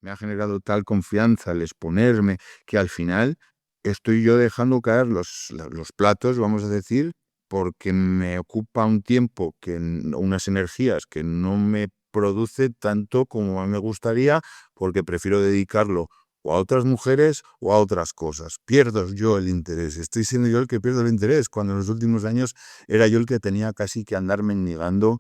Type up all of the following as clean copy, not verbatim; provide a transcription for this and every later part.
me ha generado tal confianza el exponerme, que al final estoy yo dejando caer los platos, vamos a decir, porque me ocupa un tiempo, unas energías que no me produce tanto como a mí me gustaría, porque prefiero dedicarlo o a otras mujeres o a otras cosas. Pierdo yo el interés, estoy siendo yo el que pierdo el interés, cuando en los últimos años era yo el que tenía casi que andar mendigando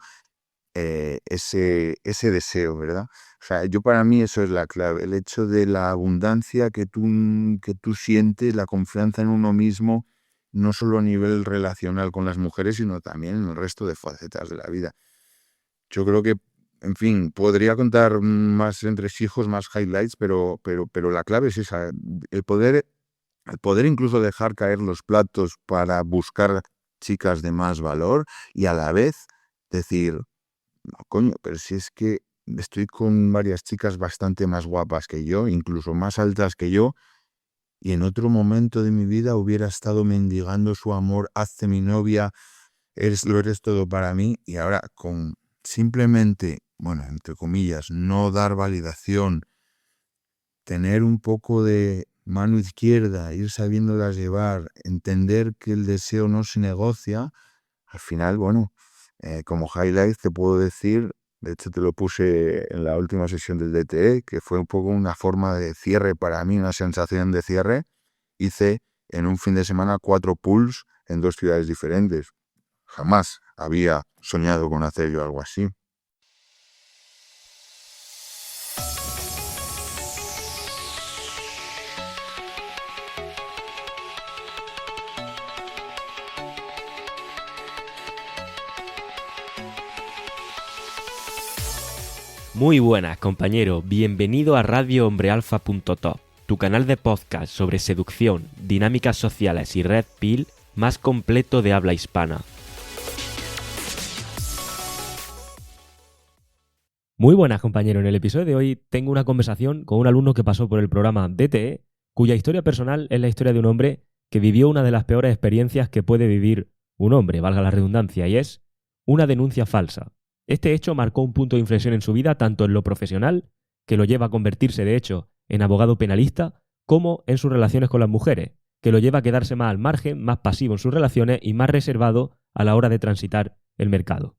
ese deseo, ¿verdad? O sea, para mí eso es la clave, el hecho de la abundancia que tú sientes, la confianza en uno mismo, no solo a nivel relacional con las mujeres, sino también en el resto de facetas de la vida. Yo creo que, en fin, podría contar más entresijos, más highlights, pero la clave es esa, el poder incluso dejar caer los platos para buscar chicas de más valor y a la vez decir, no, coño, pero si es que estoy con varias chicas bastante más guapas que yo, incluso más altas que yo, y en otro momento de mi vida hubiera estado mendigando su amor, hazte mi novia, lo eres todo para mí, y ahora con simplemente, bueno, entre comillas, no dar validación, tener un poco de mano izquierda, ir sabiéndolas llevar, entender que el deseo no se negocia, al final, bueno, como highlight te puedo decir, de hecho te lo puse en la última sesión del DTE, que fue un poco una forma de cierre para mí, una sensación de cierre. Hice en un fin de semana 4 pools en 2 ciudades diferentes. Jamás había soñado con hacer yo algo así. Muy buenas, compañero. Bienvenido a radiohombrealfa.top, tu canal de podcast sobre seducción, dinámicas sociales y red pill más completo de habla hispana. Muy buenas, compañero. En el episodio de hoy tengo una conversación con un alumno que pasó por el programa DTE, cuya historia personal es la historia de un hombre que vivió una de las peores experiencias que puede vivir un hombre, valga la redundancia, y es una denuncia falsa. Este hecho marcó un punto de inflexión en su vida, tanto en lo profesional, que lo lleva a convertirse de hecho en abogado penalista, como en sus relaciones con las mujeres, que lo lleva a quedarse más al margen, más pasivo en sus relaciones y más reservado a la hora de transitar el mercado.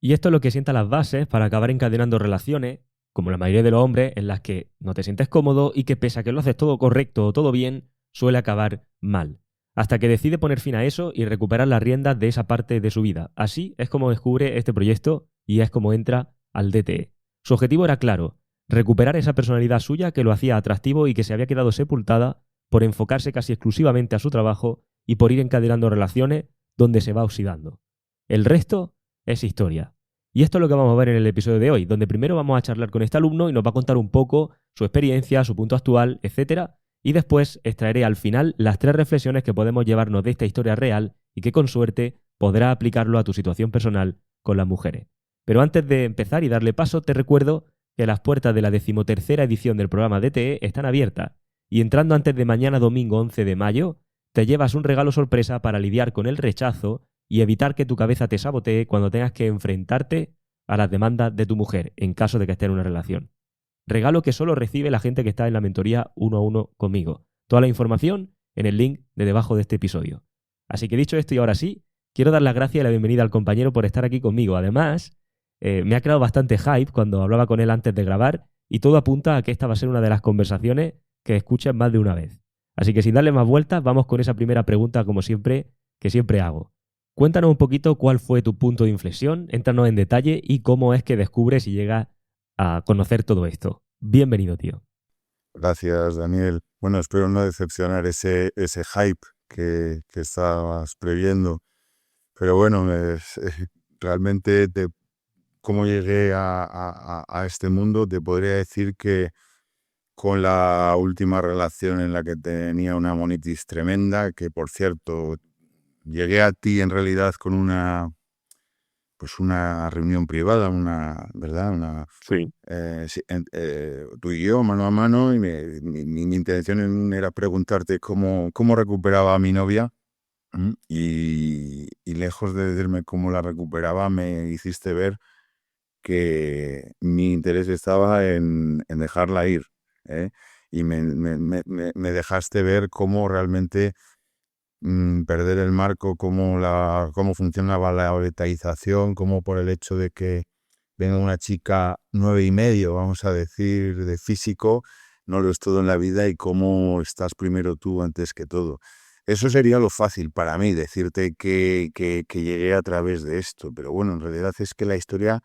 Y esto es lo que sienta las bases para acabar encadenando relaciones, como la mayoría de los hombres, en las que no te sientes cómodo y que pese a que lo haces todo correcto o todo bien, suele acabar mal. Hasta que decide poner fin a eso y recuperar las riendas de esa parte de su vida. Así es como descubre este proyecto y es como entra al DTE. Su objetivo era claro, recuperar esa personalidad suya que lo hacía atractivo y que se había quedado sepultada por enfocarse casi exclusivamente a su trabajo y por ir encadenando relaciones donde se va oxidando. El resto es historia. Y esto es lo que vamos a ver en el episodio de hoy, donde primero vamos a charlar con este alumno y nos va a contar un poco su experiencia, su punto actual, etcétera. Y después extraeré al final las 3 reflexiones que podemos llevarnos de esta historia real y que con suerte podrás aplicarlo a tu situación personal con las mujeres. Pero antes de empezar y darle paso, te recuerdo que las puertas de la 13ª edición del programa DTE están abiertas y entrando antes de mañana domingo 11 de mayo, te llevas un regalo sorpresa para lidiar con el rechazo y evitar que tu cabeza te sabotee cuando tengas que enfrentarte a las demandas de tu mujer en caso de que esté en una relación. Regalo que solo recibe la gente que está en la mentoría 1 a 1 conmigo. Toda la información en el link de debajo de este episodio. Así que dicho esto y ahora sí, quiero dar las gracias y la bienvenida al compañero por estar aquí conmigo. Además, me ha creado bastante hype cuando hablaba con él antes de grabar y todo apunta a que esta va a ser una de las conversaciones que escuches más de una vez. Así que sin darle más vueltas, vamos con esa primera pregunta como siempre, que siempre hago. Cuéntanos un poquito cuál fue tu punto de inflexión, éntranos en detalle y cómo es que descubres y llegas a conocer todo esto. Bienvenido, tío. Gracias, Daniel. Bueno, espero no decepcionar ese hype que estabas previendo. Pero bueno, realmente cómo llegué a este mundo, te podría decir que con la última relación en la que tenía una monitis tremenda, que por cierto, llegué a ti en realidad con una reunión privada, ¿verdad? Sí. Sí, tú y yo, mano a mano, y mi intención era preguntarte cómo recuperaba a mi novia. Y lejos de decirme cómo la recuperaba, me hiciste ver que mi interés estaba en dejarla ir, ¿eh? Y me dejaste ver cómo realmente perder el marco, cómo funcionaba la bretaización, cómo por el hecho de que venga una chica 9,5, vamos a decir, de físico, no lo es todo en la vida y cómo estás primero tú antes que todo. Eso sería lo fácil para mí, decirte que llegué a través de esto, pero bueno, en realidad es que la historia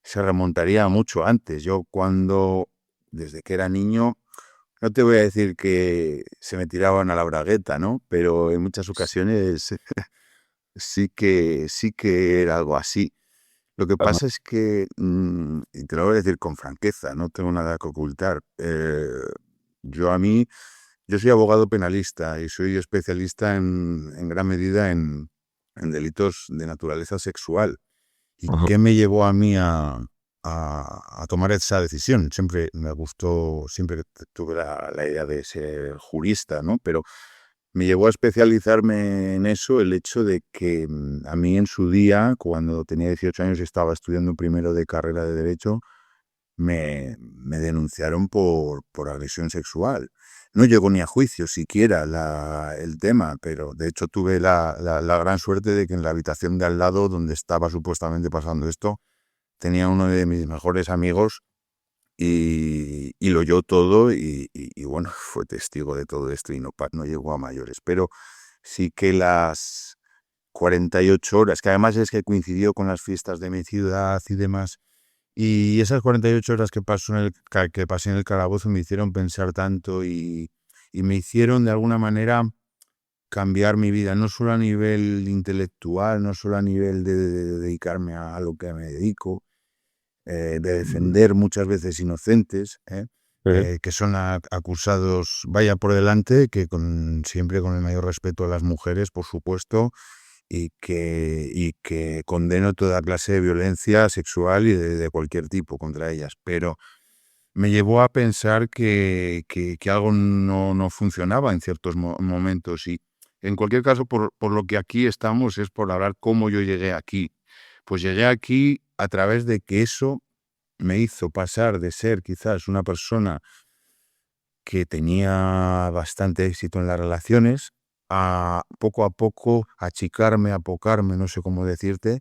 se remontaría mucho antes. Yo desde que era niño, no te voy a decir que se me tiraban a la bragueta, ¿no? Pero en muchas ocasiones sí que era algo así. Lo que Ajá. pasa es que, y te lo voy a decir con franqueza, no tengo nada que ocultar. Yo a mí, yo soy abogado penalista y soy especialista en gran medida en delitos de naturaleza sexual. ¿Y Ajá. qué me llevó a mí a tomar esa decisión? Siempre me gustó, siempre tuve la idea de ser jurista, ¿no? Pero me llevó a especializarme en eso el hecho de que a mí en su día, cuando tenía 18 años y estaba estudiando primero de carrera de Derecho, me denunciaron por agresión sexual. No llegó ni a juicio siquiera el tema, pero de hecho tuve la gran suerte de que en la habitación de al lado, donde estaba supuestamente pasando esto, tenía uno de mis mejores amigos y lo oyó todo y bueno, fue testigo de todo esto y no llegó a mayores. Pero sí que las 48 horas, que además es que coincidió con las fiestas de mi ciudad y demás, y esas 48 horas que pasé en el calabozo me hicieron pensar tanto y me hicieron de alguna manera cambiar mi vida, no solo a nivel intelectual, no solo a nivel de dedicarme a lo que me dedico, de defender muchas veces inocentes, que son acusados, vaya por delante, que siempre con el mayor respeto a las mujeres, por supuesto, y que condeno toda clase de violencia sexual y de cualquier tipo contra ellas. Pero me llevó a pensar que algo no funcionaba en ciertos momentos. Y en cualquier caso, por lo que aquí estamos, es por hablar cómo yo llegué aquí. Pues llegué aquí a través de que eso me hizo pasar de ser quizás una persona que tenía bastante éxito en las relaciones, a poco achicarme, apocarme, no sé cómo decirte,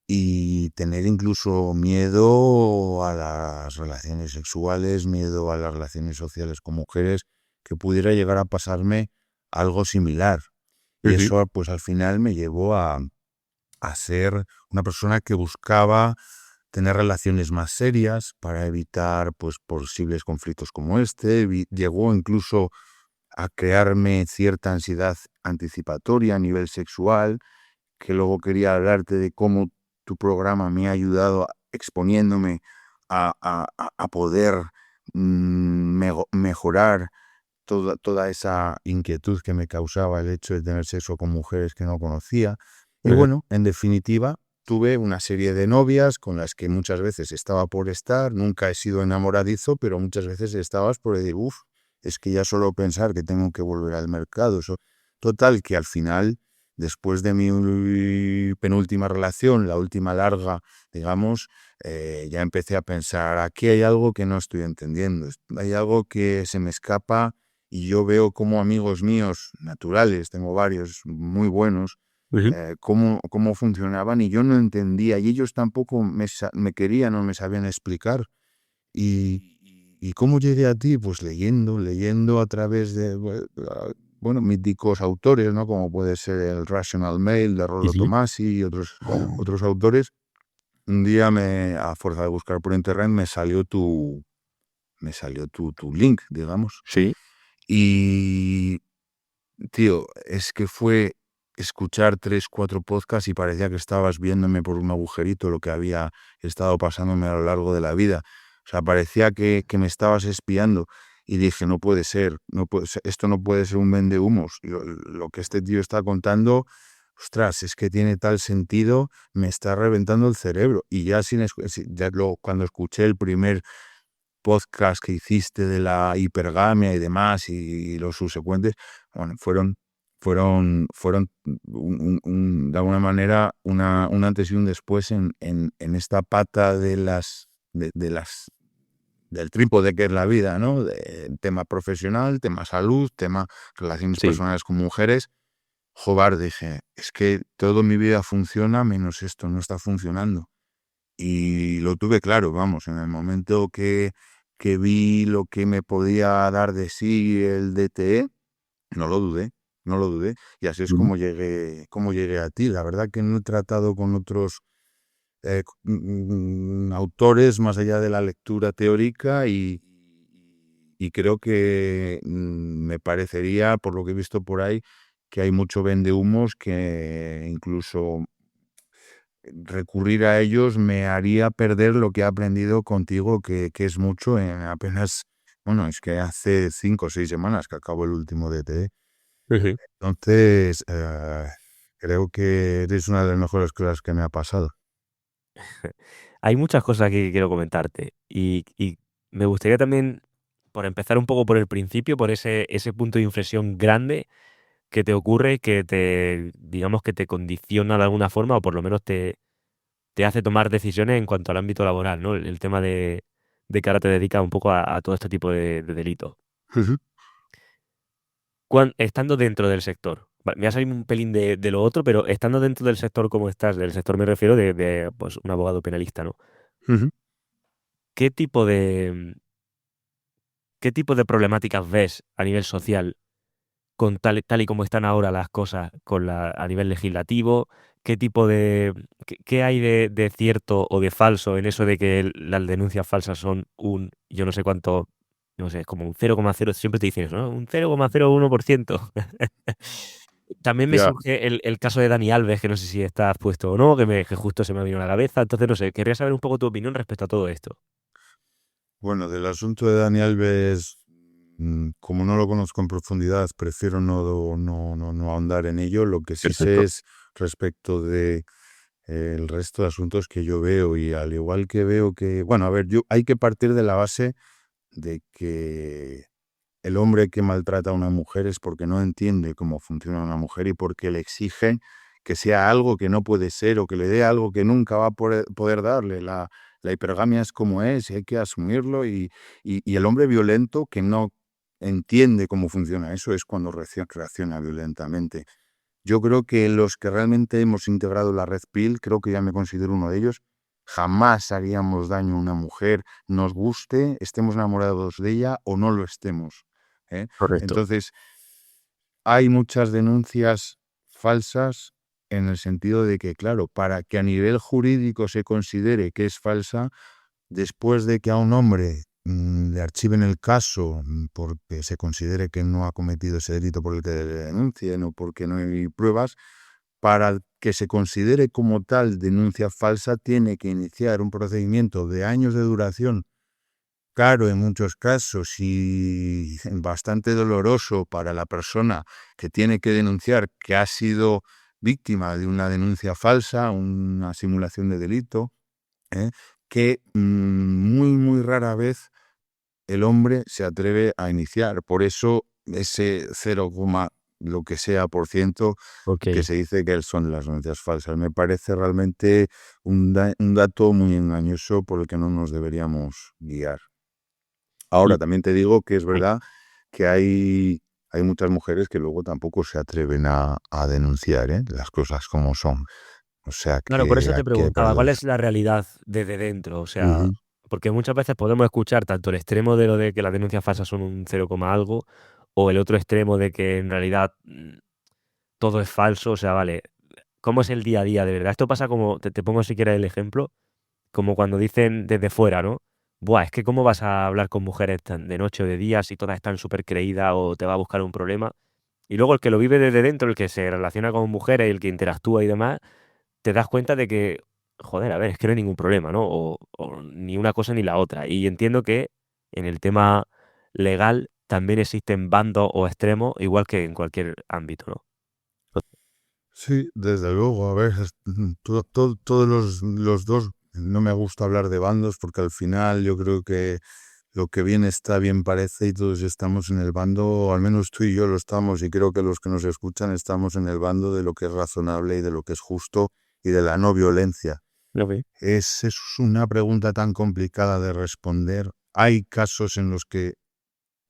y tener incluso miedo a las relaciones sexuales, miedo a las relaciones sociales con mujeres, que pudiera llegar a pasarme algo similar. Y Sí, sí. eso pues al final me llevó a ser una persona que buscaba tener relaciones más serias para evitar pues posibles conflictos como este. Llegó incluso a crearme cierta ansiedad anticipatoria a nivel sexual, que luego quería hablarte de cómo tu programa me ha ayudado exponiéndome a poder mejorar toda esa inquietud que me causaba el hecho de tener sexo con mujeres que no conocía. Y bueno, en definitiva, tuve una serie de novias con las que muchas veces estaba por estar, nunca he sido enamoradizo, pero muchas veces estabas por decir, uff, es que ya solo pensar que tengo que volver al mercado. Total, que al final, después de mi penúltima relación, la última larga, digamos, ya empecé a pensar, aquí hay algo que no estoy entendiendo, hay algo que se me escapa y yo veo como amigos míos naturales, tengo varios muy buenos, Sí, cómo funcionaban y yo no entendía y ellos tampoco me querían o me sabían explicar. ¿Y cómo llegué a ti? Pues leyendo a través de, bueno, míticos autores, ¿no? Como puede ser el Rational Mail de sí, Rollo sí. Tomasi y otros autores. Un día a fuerza de buscar por internet, me salió tu link, digamos. Sí. Y, tío, es que fue escuchar 3, 4 podcasts y parecía que estabas viéndome por un agujerito lo que había estado pasándome a lo largo de la vida. O sea, parecía que me estabas espiando. Y dije, no puede ser, esto no puede ser un vendehumos. Lo que este tío está contando, ostras, es que tiene tal sentido, me está reventando el cerebro. Y ya cuando escuché el primer podcast que hiciste de la hipergamia y demás y los subsecuentes, bueno, fueron fueron de alguna manera un antes y un después en esta pata del trípode que es la vida, ¿no? Tema profesional, tema salud, tema relaciones Sí. personales con mujeres. Joder, dije, es que toda mi vida funciona menos esto, no está funcionando. Y lo tuve claro, vamos, en el momento que vi lo que me podía dar de sí el DTE, no lo dudé, no lo dudé. Y así es Ujú. como llegué a ti. La verdad que no he tratado con otros autores más allá de la lectura teórica y creo que me parecería, por lo que he visto por ahí, que hay mucho vendehumos que incluso recurrir a ellos me haría perder lo que he aprendido contigo, que es mucho en apenas, bueno, es que hace 5 o 6 semanas que acabo el último DTE. Sí, sí. Entonces, creo que eres una de las mejores cosas que me ha pasado. Hay muchas cosas aquí que quiero comentarte y me gustaría también, por empezar un poco por el principio, por ese punto de inflexión grande que te ocurre, que te, digamos, que te condiciona de alguna forma o por lo menos te hace tomar decisiones en cuanto al ámbito laboral, ¿no? El tema de que ahora te dedicas un poco a todo este tipo de delitos. Ujú, Estando dentro del sector, me voy a salir un pelín de lo otro, pero estando dentro del sector como estás, del sector me refiero de, pues, un abogado penalista, ¿no? ujú. ¿Qué tipo qué tipo de problemáticas ves a nivel social con tal y como están ahora las cosas a nivel legislativo? ¿Qué tipo qué hay de cierto o de falso en eso de que las denuncias falsas son yo no sé cuánto, no sé, como un 0,0, siempre te dicen eso, ¿no? Un 0,01%. También me Ya. surge el caso de Dani Alves, que no sé si estás puesto o no, que justo se me vino a la cabeza. Entonces, no sé, querría saber un poco tu opinión respecto a todo esto. Bueno, del asunto de Dani Alves, como no lo conozco en profundidad, prefiero no ahondar en ello. Lo que sí sé Perfecto. es respecto de el resto de asuntos que yo veo y al igual que veo que, bueno, a ver, hay que partir de la base de que el hombre que maltrata a una mujer es porque no entiende cómo funciona una mujer y porque le exige que sea algo que no puede ser o que le dé algo que nunca va a poder darle. La hipergamia es como es y hay que asumirlo y el hombre violento que no entiende cómo funciona eso es cuando reacciona violentamente. Yo creo que los que realmente hemos integrado la red PIL, creo que ya me considero uno de ellos, jamás haríamos daño a una mujer, nos guste, estemos enamorados de ella o no lo estemos. ¿Eh? Correcto. Entonces, hay muchas denuncias falsas en el sentido de que, claro, para que a nivel jurídico se considere que es falsa, después de que a un hombre le archiven el caso porque se considere que no ha cometido ese delito por el que le denuncien o porque no hay pruebas, para que se considere como tal denuncia falsa, tiene que iniciar un procedimiento de años de duración, caro en muchos casos y bastante doloroso para la persona que tiene que denunciar que ha sido víctima de una denuncia falsa, una simulación de delito, ¿eh? Que muy rara vez el hombre se atreve a iniciar. Por eso ese 0, lo que sea por ciento Ok. que se dice que son las noticias falsas. Me parece realmente un dato muy engañoso por el que no nos deberíamos guiar. Ahora, Y también te digo que es sí. verdad que hay muchas mujeres que luego tampoco se atreven a denunciar, ¿eh? Las cosas como son. O sea Claro, por que eso te aquí hay preguntaba, para... ¿cuál es la realidad desde dentro? O sea, Ujú. porque muchas veces podemos escuchar tanto el extremo de lo de que las denuncias falsas son un 0, algo, o el otro extremo de que en realidad todo es falso. O sea, vale, ¿cómo es el día a día de verdad? Esto pasa como, te pongo si quieres el ejemplo, como cuando dicen desde fuera, ¿no? Buah, es que cómo vas a hablar con mujeres de noche o de día si todas están súper creídas o te va a buscar un problema. Y luego el que lo vive desde dentro, el que se relaciona con mujeres y el que interactúa y demás, te das cuenta de que, joder, a ver, es que no hay ningún problema, ¿no? O ni una cosa ni la otra. Y entiendo que en el tema legal también existen bandos o extremos, igual que en cualquier ámbito, ¿no? Sí, desde luego. A ver, todos los dos, no me gusta hablar de bandos porque al final yo creo que lo que bien está, bien parece, y todos estamos en el bando, o al menos tú y yo lo estamos, y creo que los que nos escuchan estamos en el bando de lo que es razonable y de lo que es justo y de la no violencia. Ok. Es una pregunta tan complicada de responder. Hay casos en los que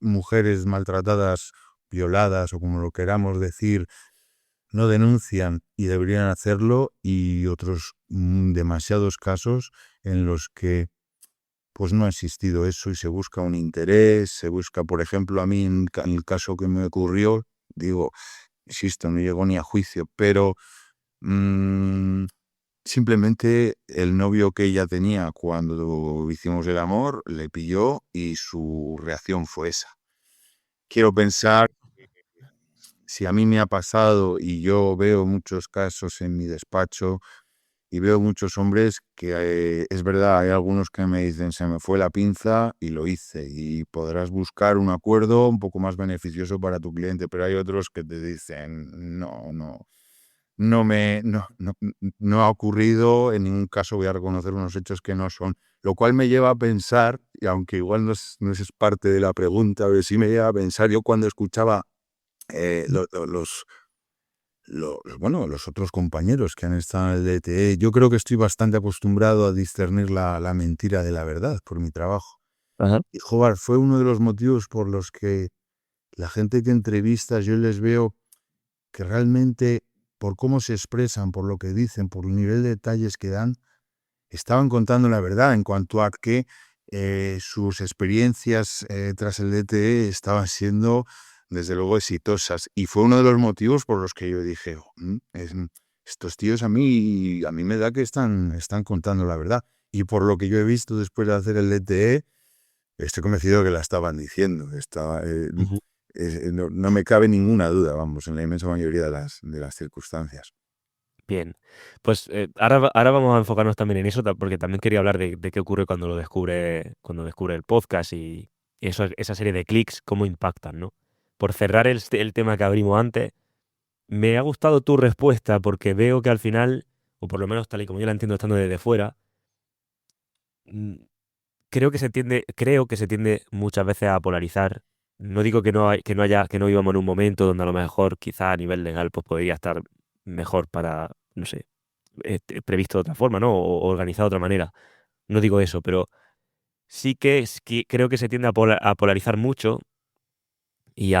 mujeres maltratadas, violadas o como lo queramos decir, no denuncian y deberían hacerlo, y otros demasiados casos en los que pues no ha existido eso y se busca un interés, se busca, por ejemplo, a mí en el caso que me ocurrió, digo, insisto, no llegó ni a juicio, pero mm, simplemente el novio que ella tenía cuando hicimos el amor le pilló y su reacción fue esa. Quiero pensar, si a mí me ha pasado y yo veo muchos casos en mi despacho y veo muchos hombres que es verdad, hay algunos que me dicen se me fue la pinza y lo hice, y podrás buscar un acuerdo un poco más beneficioso para tu cliente, pero hay otros que te dicen no ha ocurrido, en ningún caso voy a reconocer unos hechos que no son. Lo cual me lleva a pensar, y aunque igual no es parte de la pregunta, pero sí me lleva a pensar, yo cuando escuchaba los otros compañeros que han estado en el DTE, yo creo que estoy bastante acostumbrado a discernir la mentira de la verdad por mi trabajo. Ajá. Y joder, fue uno de los motivos por los que la gente que entrevistas yo les veo que realmente, por cómo se expresan, por lo que dicen, por el nivel de detalles que dan, estaban contando la verdad en cuanto a que sus experiencias tras el DTE estaban siendo, desde luego, exitosas. Y fue uno de los motivos por los que yo dije, estos tíos a mí me da que están contando la verdad. Y por lo que yo he visto después de hacer el DTE, estoy convencido de que la estaban diciendo. Ujú. No me cabe ninguna duda, vamos, en la inmensa mayoría de las circunstancias. Bien, pues ahora vamos a enfocarnos también en eso, porque también quería hablar de qué ocurre cuando descubre el podcast y esa serie de clics, cómo impactan, ¿no? Por cerrar el tema que abrimos antes, me ha gustado tu respuesta porque veo que al final, o por lo menos tal y como yo la entiendo estando desde fuera, mm, creo que se tiende muchas veces a polarizar. No digo que no vivamos en un momento donde a lo mejor quizá a nivel legal pues podría estar mejor para, no sé, previsto de otra forma, ¿no? O organizado de otra manera. No digo eso, pero sí que creo que se tiende a polarizar mucho y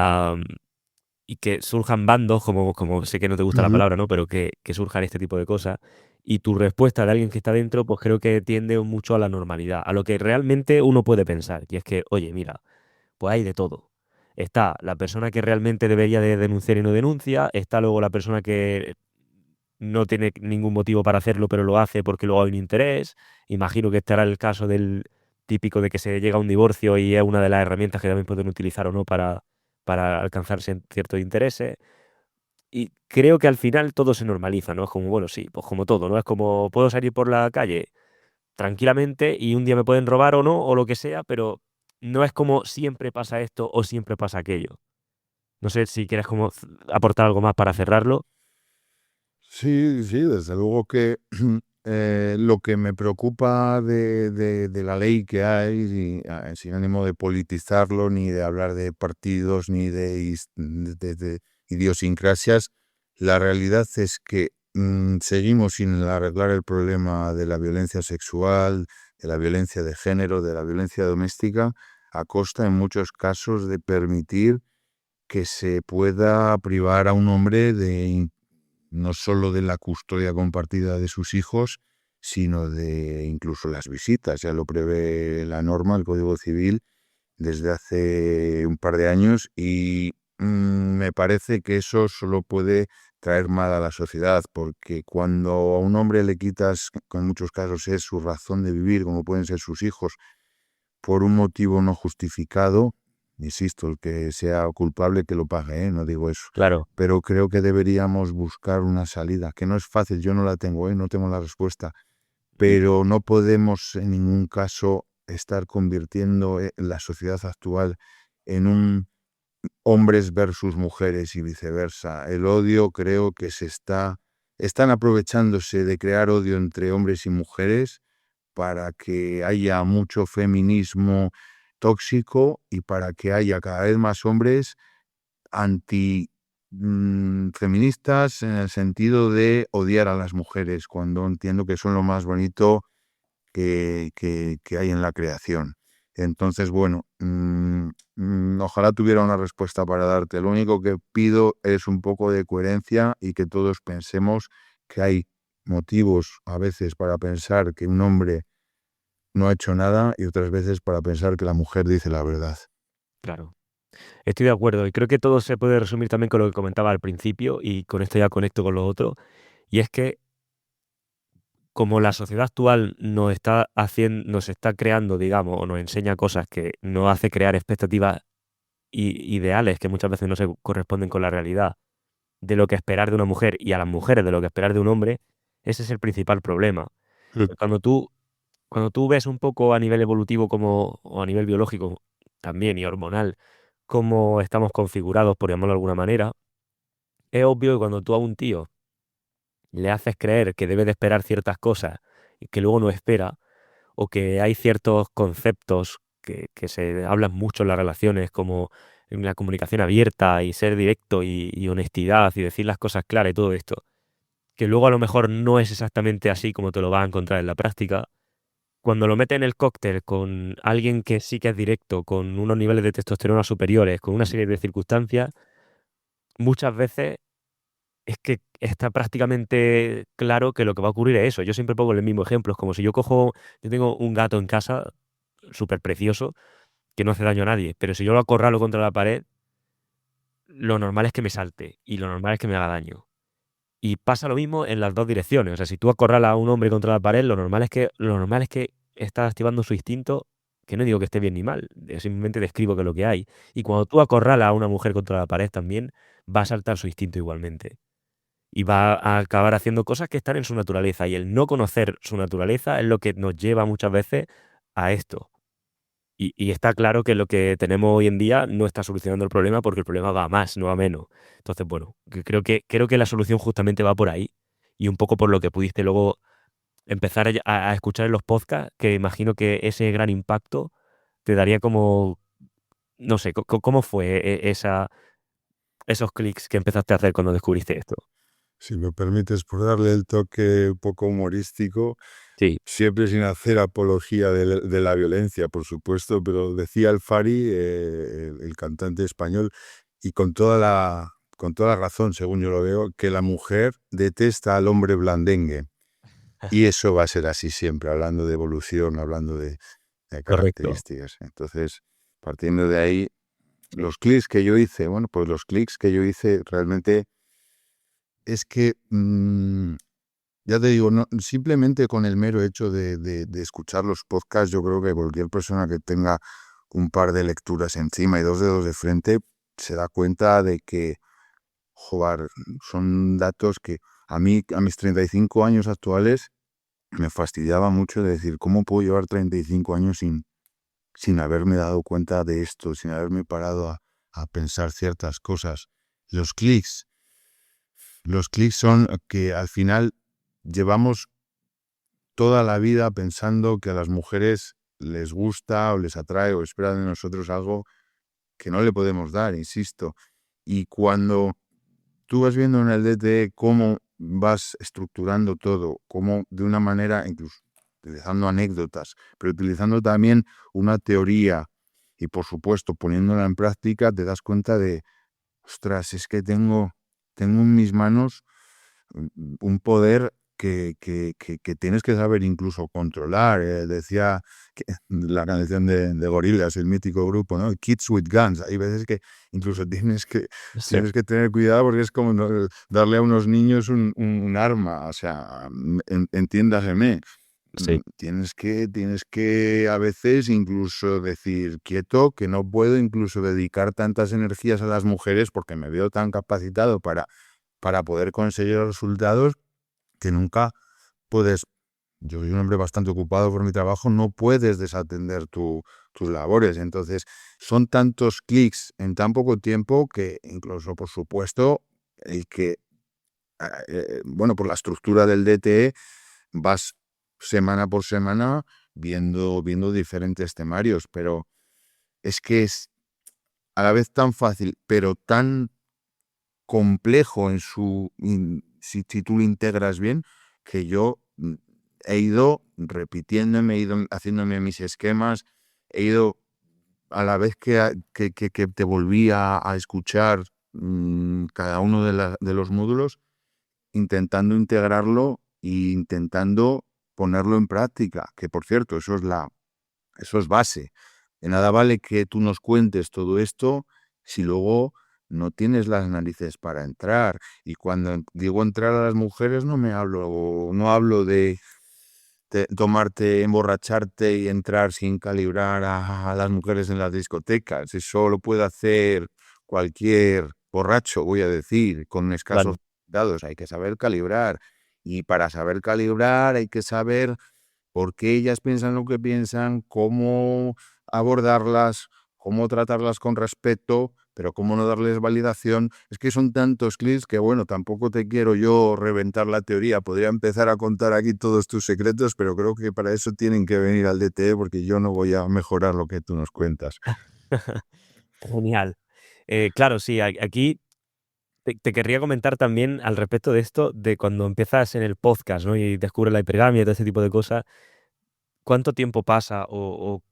y que surjan bandos, como sé que no te gusta la Ujú. palabra, ¿no? Pero que surjan este tipo de cosas. Y tu respuesta de alguien que está dentro, pues creo que tiende mucho a la normalidad, a lo que realmente uno puede pensar. Y es que, oye, mira, pues hay de todo. Está la persona que realmente debería de denunciar y no denuncia, está luego la persona que no tiene ningún motivo para hacerlo, pero lo hace porque luego hay un interés. Imagino que estará el caso del típico de que se llega a un divorcio y es una de las herramientas que también pueden utilizar o no para alcanzar ciertos intereses. Y creo que al final todo se normaliza, ¿no? Es como, bueno, sí, pues como todo, ¿no? Es como, puedo salir por la calle tranquilamente y un día me pueden robar o no, o lo que sea, pero no es como siempre pasa esto o siempre pasa aquello. No sé si quieres como aportar algo más para cerrarlo. Sí, sí, desde luego que lo que me preocupa de la ley que hay, sin ánimo de politizarlo, ni de hablar de partidos, ni de idiosincrasias, la realidad es que seguimos sin arreglar el problema de la violencia sexual, de la violencia de género, de la violencia doméstica, a costa en muchos casos de permitir que se pueda privar a un hombre no solo de la custodia compartida de sus hijos, sino de incluso las visitas. Ya lo prevé la norma, el Código Civil, desde hace un par de años, y me parece que eso solo puede traer mal a la sociedad, porque cuando a un hombre le quitas, que en muchos casos es su razón de vivir, como pueden ser sus hijos, por un motivo no justificado, insisto, el que sea culpable que lo pague, no digo eso, Claro. pero creo que deberíamos buscar una salida, que no es fácil, yo no la tengo, no tengo la respuesta, pero no podemos en ningún caso estar convirtiendo la sociedad actual en un hombres versus mujeres y viceversa. El odio creo que están aprovechándose de crear odio entre hombres y mujeres para que haya mucho feminismo tóxico y para que haya cada vez más hombres feministas en el sentido de odiar a las mujeres, cuando entiendo que son lo más bonito que hay en la creación. Entonces, bueno, ojalá tuviera una respuesta para darte. Lo único que pido es un poco de coherencia y que todos pensemos que hay motivos a veces para pensar que un hombre no ha hecho nada y otras veces para pensar que la mujer dice la verdad. Claro. Estoy de acuerdo y creo que todo se puede resumir también con lo que comentaba al principio y con esto ya conecto con lo otro. Y es que como la sociedad actual nos está creando, digamos, o nos enseña cosas que nos hace crear expectativas ideales que muchas veces no se corresponden con la realidad de lo que esperar de una mujer y a las mujeres de lo que esperar de un hombre, ese es el principal problema. Cuando cuando tú ves un poco a nivel evolutivo o a nivel biológico también y hormonal, cómo estamos configurados, por llamarlo de alguna manera, es obvio que cuando tú a un tío le haces creer que debe de esperar ciertas cosas y que luego no espera, o que hay ciertos conceptos que se hablan mucho en las relaciones, como en la comunicación abierta y ser directo y honestidad y decir las cosas claras y todo esto, que luego a lo mejor no es exactamente así como te lo vas a encontrar en la práctica. Cuando lo metes en el cóctel con alguien que sí que es directo, con unos niveles de testosterona superiores, con una serie de circunstancias, muchas veces es que está prácticamente claro que lo que va a ocurrir es eso. Yo siempre pongo el mismo ejemplo. Es como si yo tengo un gato en casa súper precioso que no hace daño a nadie, pero si yo lo acorralo contra la pared, lo normal es que me salte y lo normal es que me haga daño. Y pasa lo mismo en las dos direcciones. O sea, si tú acorralas a un hombre contra la pared, lo normal es que estás activando su instinto, que no digo que esté bien ni mal, simplemente describo que es lo que hay. Y cuando tú acorralas a una mujer contra la pared también, va a saltar su instinto igualmente. Y va a acabar haciendo cosas que están en su naturaleza. Y el no conocer su naturaleza es lo que nos lleva muchas veces a esto. Y está claro que lo que tenemos hoy en día no está solucionando el problema porque el problema va a más, no a menos. Entonces, bueno, creo que la solución justamente va por ahí y un poco por lo que pudiste luego empezar a escuchar en los podcasts, que imagino que ese gran impacto te daría como, no sé, ¿cómo fue esos clics que empezaste a hacer cuando descubriste esto? Si me permites, por darle el toque un poco humorístico, Sí, siempre sin hacer apología de la violencia, por supuesto, pero decía el Fari, el cantante español, y con toda la razón, según yo lo veo, que la mujer detesta al hombre blandengue. Y eso va a ser así siempre, hablando de evolución, hablando de correcto. características. Entonces, partiendo de ahí, los clics que yo hice, bueno, pues los clics que yo hice realmente es que ya te digo, no, simplemente con el mero hecho de escuchar los podcasts, yo creo que cualquier persona que tenga un par de lecturas encima y dos dedos de frente se da cuenta de que, joder, son datos que a mí, a mis 35 años actuales, me fastidiaba mucho de decir, ¿cómo puedo llevar 35 años sin haberme dado cuenta de esto, sin haberme parado a pensar ciertas cosas? Los clics. Los clics son que al final llevamos toda la vida pensando que a las mujeres les gusta o les atrae o esperan de nosotros algo que no le podemos dar, insisto. Y cuando tú vas viendo en el DTE cómo vas estructurando todo, cómo de una manera, incluso utilizando anécdotas, pero utilizando también una teoría y por supuesto poniéndola en práctica, te das cuenta de, ostras, es que tengo en mis manos un poder que tienes que saber incluso controlar. Decía la canción de Gorillaz, el mítico grupo, ¿no? Kids with Guns. Hay veces que incluso Sí, tienes que tener cuidado porque es como darle a unos niños un arma. O sea, entiéndaseme. sí, Tienes que a veces incluso decir quieto, que no puedo incluso dedicar tantas energías a las mujeres porque me veo tan capacitado para poder conseguir resultados que nunca puedes. Yo soy un hombre bastante ocupado por mi trabajo, no puedes desatender tus labores. Entonces, son tantos clics en tan poco tiempo que incluso, por supuesto, el que, bueno, por la estructura del DTE, vas semana por semana viendo diferentes temarios, pero es que es a la vez tan fácil, pero tan complejo en si tú lo integras bien, que yo he ido repitiéndome, he ido haciéndome mis esquemas, he ido a la vez que te volví a escuchar cada uno de los módulos, intentando integrarlo e intentando ponerlo en práctica, que por cierto, eso es base. De nada vale que tú nos cuentes todo esto si luego no tienes las narices para entrar. Y cuando digo entrar a las mujeres no hablo de tomarte, emborracharte y entrar sin calibrar a las mujeres en las discotecas. Eso lo puede hacer cualquier borracho, voy a decir, con escasos Claro. dados. Hay que saber calibrar. Y para saber calibrar hay que saber por qué ellas piensan lo que piensan, cómo abordarlas, cómo tratarlas con respeto, pero cómo no darles validación. Es que son tantos clics que, bueno, tampoco te quiero yo reventar la teoría. Podría empezar a contar aquí todos tus secretos, pero creo que para eso tienen que venir al DTE porque yo no voy a mejorar lo que tú nos cuentas. Genial. Claro, sí, aquí te querría comentar también al respecto de esto, de cuando empiezas en el podcast, ¿no? Y descubres la hipergamia y todo ese tipo de cosas. ¿Cuánto tiempo pasa o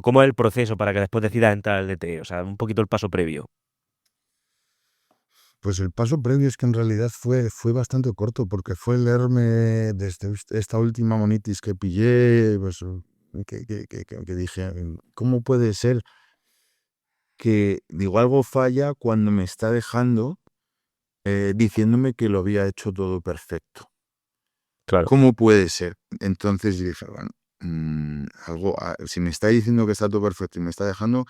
cómo es el proceso para que después decidas entrar al DTE? O sea, un poquito el paso previo. Pues el paso previo es que en realidad fue bastante corto, porque fue leerme desde esta última monitis que pillé, pues, que dije, ¿cómo puede ser que digo algo falla cuando me está dejando diciéndome que lo había hecho todo perfecto? Claro. ¿Cómo puede ser? Entonces yo dije, bueno, si me está diciendo que está todo perfecto y me está dejando,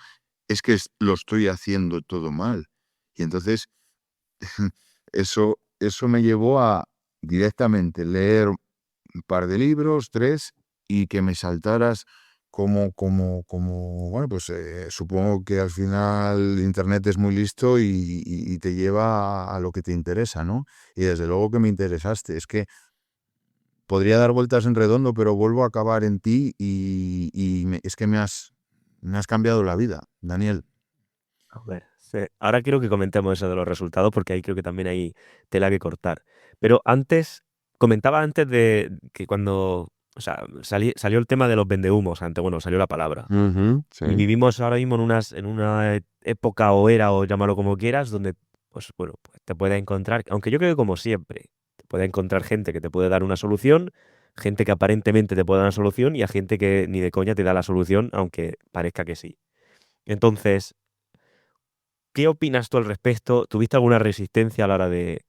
es que lo estoy haciendo todo mal. Y entonces eso me llevó a directamente leer un par de libros, 3, y que me saltaras bueno, pues supongo que al final Internet es muy listo y te lleva a lo que te interesa, ¿no? Y desde luego que me interesaste. Es que podría dar vueltas en redondo, pero vuelvo a acabar en ti es que me has cambiado la vida, Daniel. A ver, sí. Ahora quiero que comentemos eso de los resultados, porque ahí creo que también hay tela que cortar. Pero antes, comentaba antes de que cuando, o sea, salió el tema de los vendehumos, antes, bueno, salió la palabra. Ujú, Y sí. vivimos ahora mismo en una época o era, o llámalo como quieras, donde, pues bueno, pues te puedes encontrar, aunque yo creo que como siempre, te puede encontrar gente que te puede dar una solución, gente que aparentemente te puede dar una solución y a gente que ni de coña te da la solución, aunque parezca que sí. Entonces, ¿qué opinas tú al respecto? ¿Tuviste alguna resistencia a la hora de...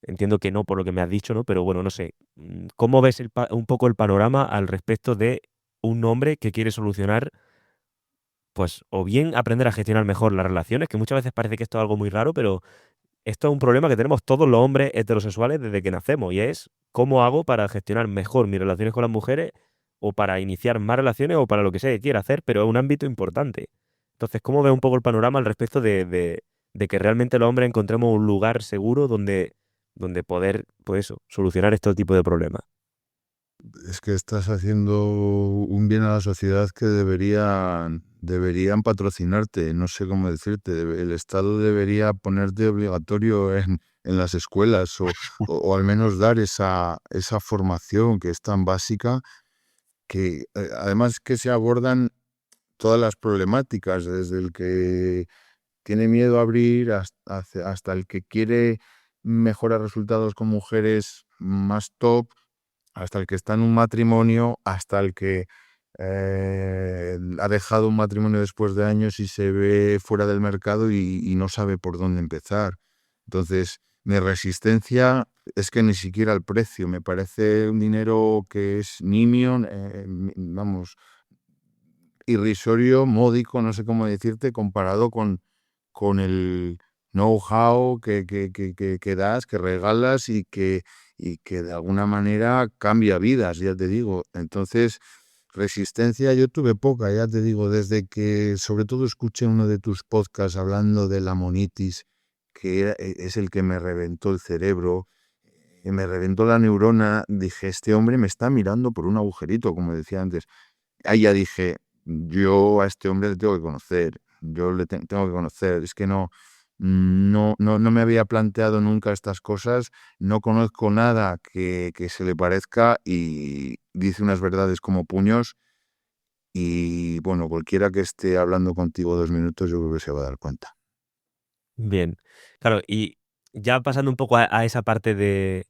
Entiendo que no por lo que me has dicho, ¿no? Pero bueno, no sé. ¿Cómo ves un poco el panorama al respecto de un hombre que quiere solucionar, pues, o bien aprender a gestionar mejor las relaciones, que muchas veces parece que esto es algo muy raro, pero esto es un problema que tenemos todos los hombres heterosexuales desde que nacemos, y es cómo hago para gestionar mejor mis relaciones con las mujeres o para iniciar más relaciones o para lo que sea que quiera hacer, pero es un ámbito importante. Entonces, ¿cómo ves un poco el panorama al respecto de que realmente los hombres encontremos un lugar seguro donde poder, pues eso, solucionar este tipo de problemas? Es que estás haciendo un bien a la sociedad que deberían patrocinarte, no sé cómo decirte, el Estado debería ponerte obligatorio en las escuelas o al menos dar esa formación que es tan básica, que además que se abordan todas las problemáticas, desde el que tiene miedo a abrir hasta el que quiere mejorar resultados con mujeres más top, hasta el que está en un matrimonio, hasta el que ha dejado un matrimonio después de años y se ve fuera del mercado y no sabe por dónde empezar. Entonces, mi resistencia es que ni siquiera el precio, me parece un dinero que es nimio, vamos, irrisorio, módico, no sé cómo decirte, comparado con el know-how que das, que regalas y que de alguna manera cambia vidas, ya te digo. Entonces, resistencia yo tuve poca, ya te digo, desde que sobre todo escuché uno de tus podcasts hablando de la monitis, es el que me reventó el cerebro, me reventó la neurona, dije, este hombre me está mirando por un agujerito, como decía antes. Ahí ya dije, yo a este hombre le tengo que conocer, yo le tengo que conocer, es que no me había planteado nunca estas cosas, no conozco nada que se le parezca y dice unas verdades como puños y bueno, cualquiera que esté hablando contigo 2 minutos yo creo que se va a dar cuenta. Bien. Claro, y ya pasando un poco a esa parte de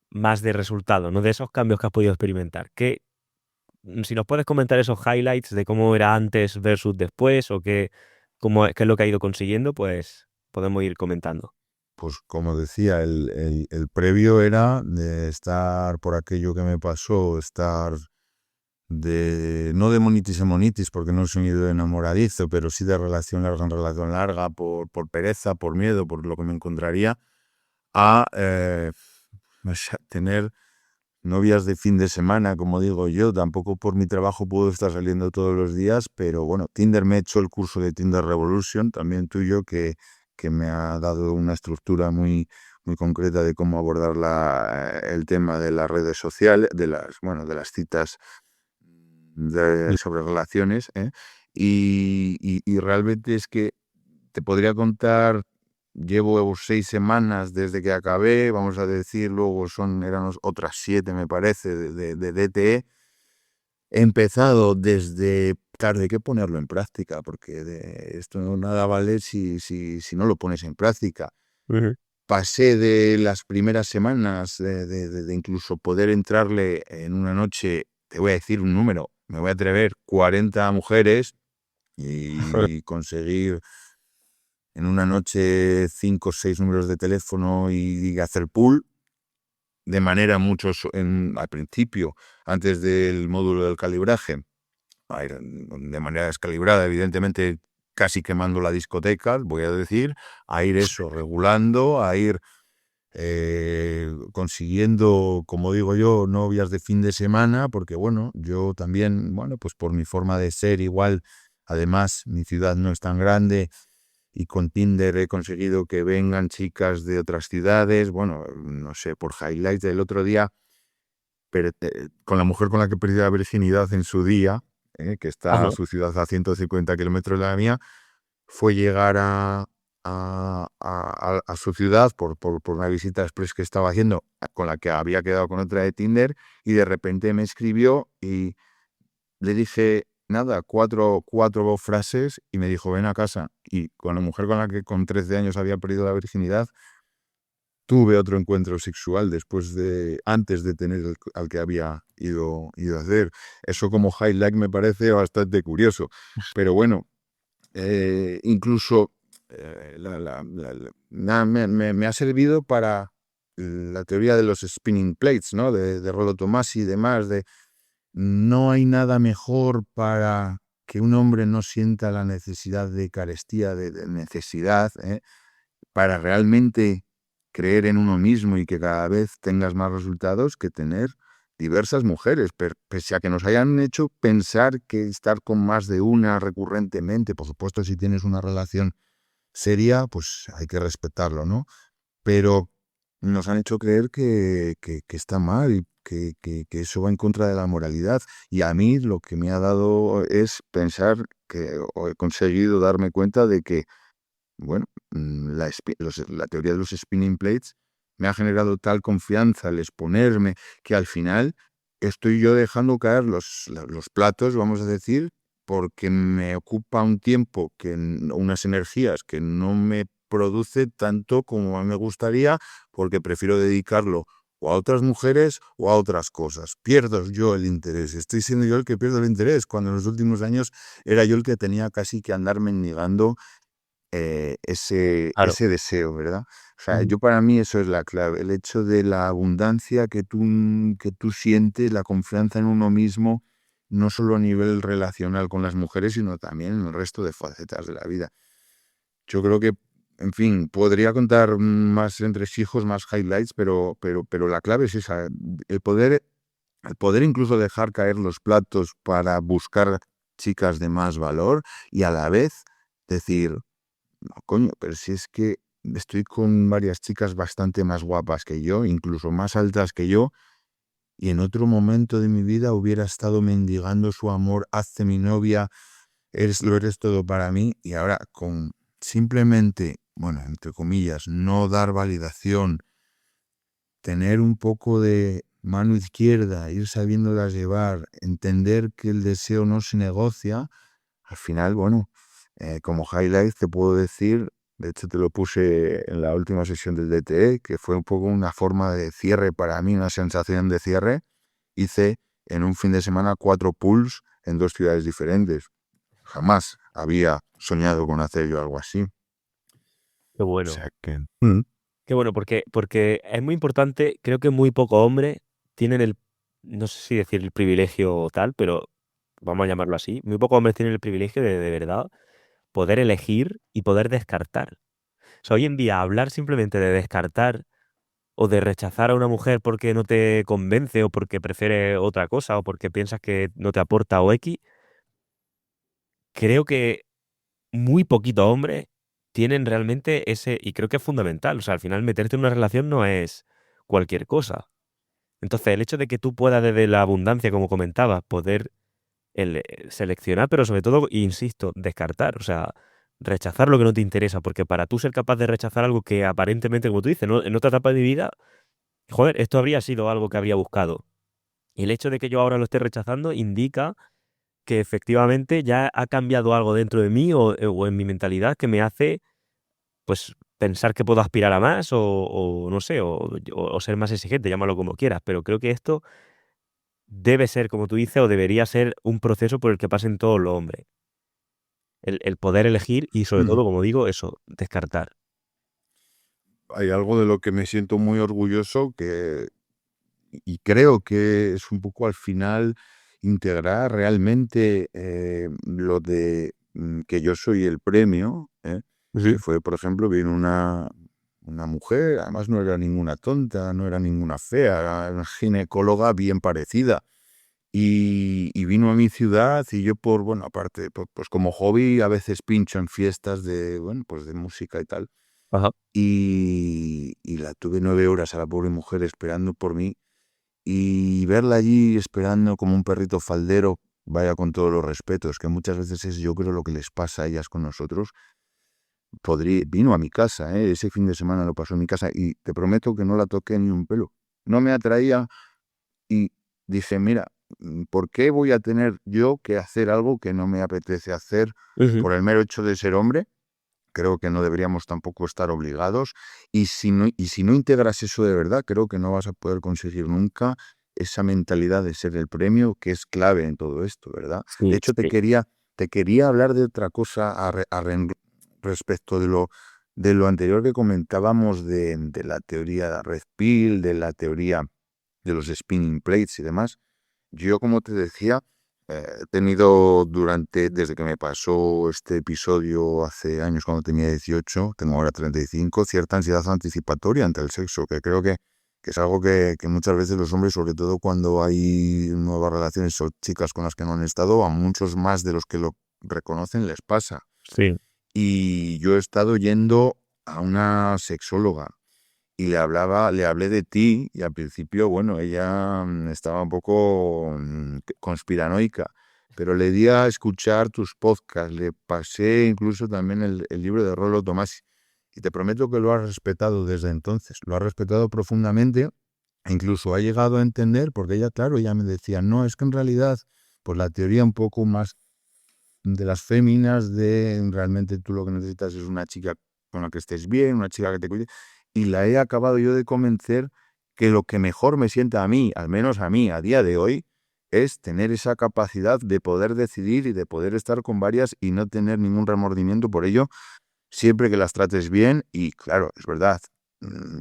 más de resultado, ¿no? De esos cambios que has podido experimentar. Si nos puedes comentar esos highlights de cómo era antes versus después o qué es lo que ha ido consiguiendo, pues podemos ir comentando. Pues como decía, el previo era de estar por aquello que me pasó, estar no de monitis en monitis, porque no soy de enamoradizo, pero sí de relación larga en relación larga, por pereza, por miedo, por lo que me encontraría, a o sea, tener novias de fin de semana, como digo yo. Tampoco por mi trabajo puedo estar saliendo todos los días, pero bueno, Tinder me ha hecho el curso de Tinder Revolution, también tuyo, que me ha dado una estructura muy concreta de cómo abordar el tema de las redes sociales, de las citas sobre relaciones, ¿eh? Y realmente es que te podría contar, llevo 6 semanas desde que acabé, vamos a decir, luego eran otras 7, me parece, de DTE. He empezado desde, claro, hay que ponerlo en práctica, porque esto nada vale si no lo pones en práctica. Ujú. Pasé de las primeras semanas de incluso poder entrarle en una noche, te voy a decir un número, me voy a atrever, 40 mujeres y conseguir en una noche 5 o 6 números de teléfono y hacer pool de manera al principio, antes del módulo del calibraje, de manera descalibrada, evidentemente casi quemando la discoteca, voy a decir, a ir eso, regulando, a ir consiguiendo, como digo yo, novias de fin de semana, porque bueno, yo también, bueno, pues por mi forma de ser igual, además mi ciudad no es tan grande y con Tinder he conseguido que vengan chicas de otras ciudades, bueno, no sé, por highlights del otro día, pero con la mujer con la que perdí la virginidad en su día, que está Ajá. su ciudad a 150 kilómetros de la mía, fue llegar a su ciudad por una visita express que estaba haciendo, con la que había quedado con otra de Tinder, y de repente me escribió y le dije, nada, cuatro frases y me dijo, ven a casa. Y con la mujer con la que con 13 años había perdido la virginidad, tuve otro encuentro sexual antes de tener al que había ido a hacer. Eso como highlight me parece bastante curioso. Pero bueno, incluso me ha servido para la teoría de los spinning plates, ¿no? De Rollo Tomasi y demás, no hay nada mejor para que un hombre no sienta la necesidad de carestía, de necesidad, para realmente creer en uno mismo y que cada vez tengas más resultados, que tener diversas mujeres, pese a que nos hayan hecho pensar que estar con más de una recurrentemente, por supuesto, si tienes una relación seria, pues hay que respetarlo, ¿no? Pero nos han hecho creer que está mal y que eso va en contra de la moralidad. Y a mí lo que me ha dado es pensar o he conseguido darme cuenta de que, bueno, la teoría de los spinning plates me ha generado tal confianza al exponerme que al final estoy yo dejando caer los platos, vamos a decir, porque me ocupa un tiempo, unas energías que no me produce tanto como a mí me gustaría, porque prefiero dedicarlo o a otras mujeres o a otras cosas. Pierdo yo el interés. Estoy siendo yo el que pierdo el interés, cuando en los últimos años era yo el que tenía casi que andar mendigando Claro. ese deseo, ¿verdad? O sea, Ujú. yo para mí eso es la clave, el hecho de la abundancia que tú sientes, la confianza en uno mismo, no solo a nivel relacional con las mujeres, sino también en el resto de facetas de la vida. Yo creo que, en fin, podría contar más entresijos, más highlights, pero la clave es esa, el poder, el poder incluso dejar caer los platos para buscar chicas de más valor y a la vez decir, no, coño, pero si es que estoy con varias chicas bastante más guapas que yo, incluso más altas que yo, y en otro momento de mi vida hubiera estado mendigando su amor, hazte mi novia, lo eres todo para mí, y ahora con simplemente, bueno, entre comillas, no dar validación, tener un poco de mano izquierda, ir sabiéndolas llevar, entender que el deseo no se negocia, al final, bueno, como highlight te puedo decir, de hecho te lo puse en la última sesión del DTE, que fue un poco una forma de cierre para mí, una sensación de cierre. Hice en un fin de semana 4 pools en 2 ciudades diferentes. Jamás había soñado con hacer yo algo así. Qué O bueno. sea que... Qué bueno, porque es muy importante, creo que muy pocos hombres tienen no sé si decir el privilegio o tal, pero vamos a llamarlo así, muy pocos hombres tienen el privilegio de verdad poder elegir y poder descartar. O sea, hoy en día hablar simplemente de descartar o de rechazar a una mujer porque no te convence o porque prefiere otra cosa o porque piensas que no te aporta o X, creo que muy poquitos hombres tienen realmente ese, y creo que es fundamental. O sea, al final meterte en una relación no es cualquier cosa. Entonces, el hecho de que tú puedas desde la abundancia, como comentabas, poder seleccionar, pero sobre todo, insisto, descartar, o sea, rechazar lo que no te interesa, porque para tú ser capaz de rechazar algo que aparentemente, como tú dices, ¿no? En otra etapa de mi vida, joder, esto habría sido algo que habría buscado. Y el hecho de que yo ahora lo esté rechazando indica que efectivamente ya ha cambiado algo dentro de mí o en mi mentalidad que me hace, pues, pensar que puedo aspirar a más o no sé, o ser más exigente, llámalo como quieras, pero creo que esto debe ser, como tú dices, o debería ser un proceso por el que pasen todos los hombres. El poder elegir y, sobre todo, como digo, eso, descartar. Hay algo de lo que me siento muy orgulloso y creo que es un poco al final integrar realmente lo de que yo soy el premio, que Sí. fue, por ejemplo, vino una mujer, además no era ninguna tonta, no era ninguna fea, era una ginecóloga bien parecida. Y vino a mi ciudad y yo bueno, aparte, pues como hobby a veces pincho en fiestas bueno, pues de música y tal. Ajá. Y la tuve 9 horas a la pobre mujer esperando por mí y verla allí esperando como un perrito faldero, vaya con todos los respetos, que muchas veces es yo creo lo que les pasa a ellas con nosotros, vino a mi casa, ese fin de semana lo pasó en mi casa y te prometo que no la toqué ni un pelo. No me atraía y dije, mira, ¿por qué voy a tener yo que hacer algo que no me apetece hacer Ujú. por el mero hecho de ser hombre? Creo que no deberíamos tampoco estar obligados. Y si no integras eso de verdad, creo que no vas a poder conseguir nunca esa mentalidad de ser el premio, que es clave en todo esto, ¿verdad? De Sí, hecho, te sí. quería hablar de otra cosa respecto de lo anterior que comentábamos de la teoría de Red Pill, de la teoría de los spinning plates y demás. Yo, como te decía, he tenido desde que me pasó este episodio hace años cuando tenía 18, tengo ahora 35, cierta ansiedad anticipatoria ante el sexo, que creo que es algo que muchas veces los hombres, sobre todo cuando hay nuevas relaciones o chicas con las que no han estado, a muchos más de los que lo reconocen les pasa. Sí. Y yo he estado yendo a una sexóloga y le hablé de ti y al principio, bueno, ella estaba un poco conspiranoica, pero le di a escuchar tus podcasts, le pasé incluso también el libro de Rollo Tomás y te prometo que lo ha respetado desde entonces, lo ha respetado profundamente e incluso ha llegado a entender, porque ella, claro, ella me decía, no, es que en realidad, pues la teoría un poco más de las féminas, de realmente tú lo que necesitas es una chica con la que estés bien, una chica que te cuide, y la he acabado yo de convencer que lo que mejor me sienta a mí, al menos a mí, a día de hoy, es tener esa capacidad de poder decidir y de poder estar con varias y no tener ningún remordimiento por ello, siempre que las trates bien. Y claro, es verdad,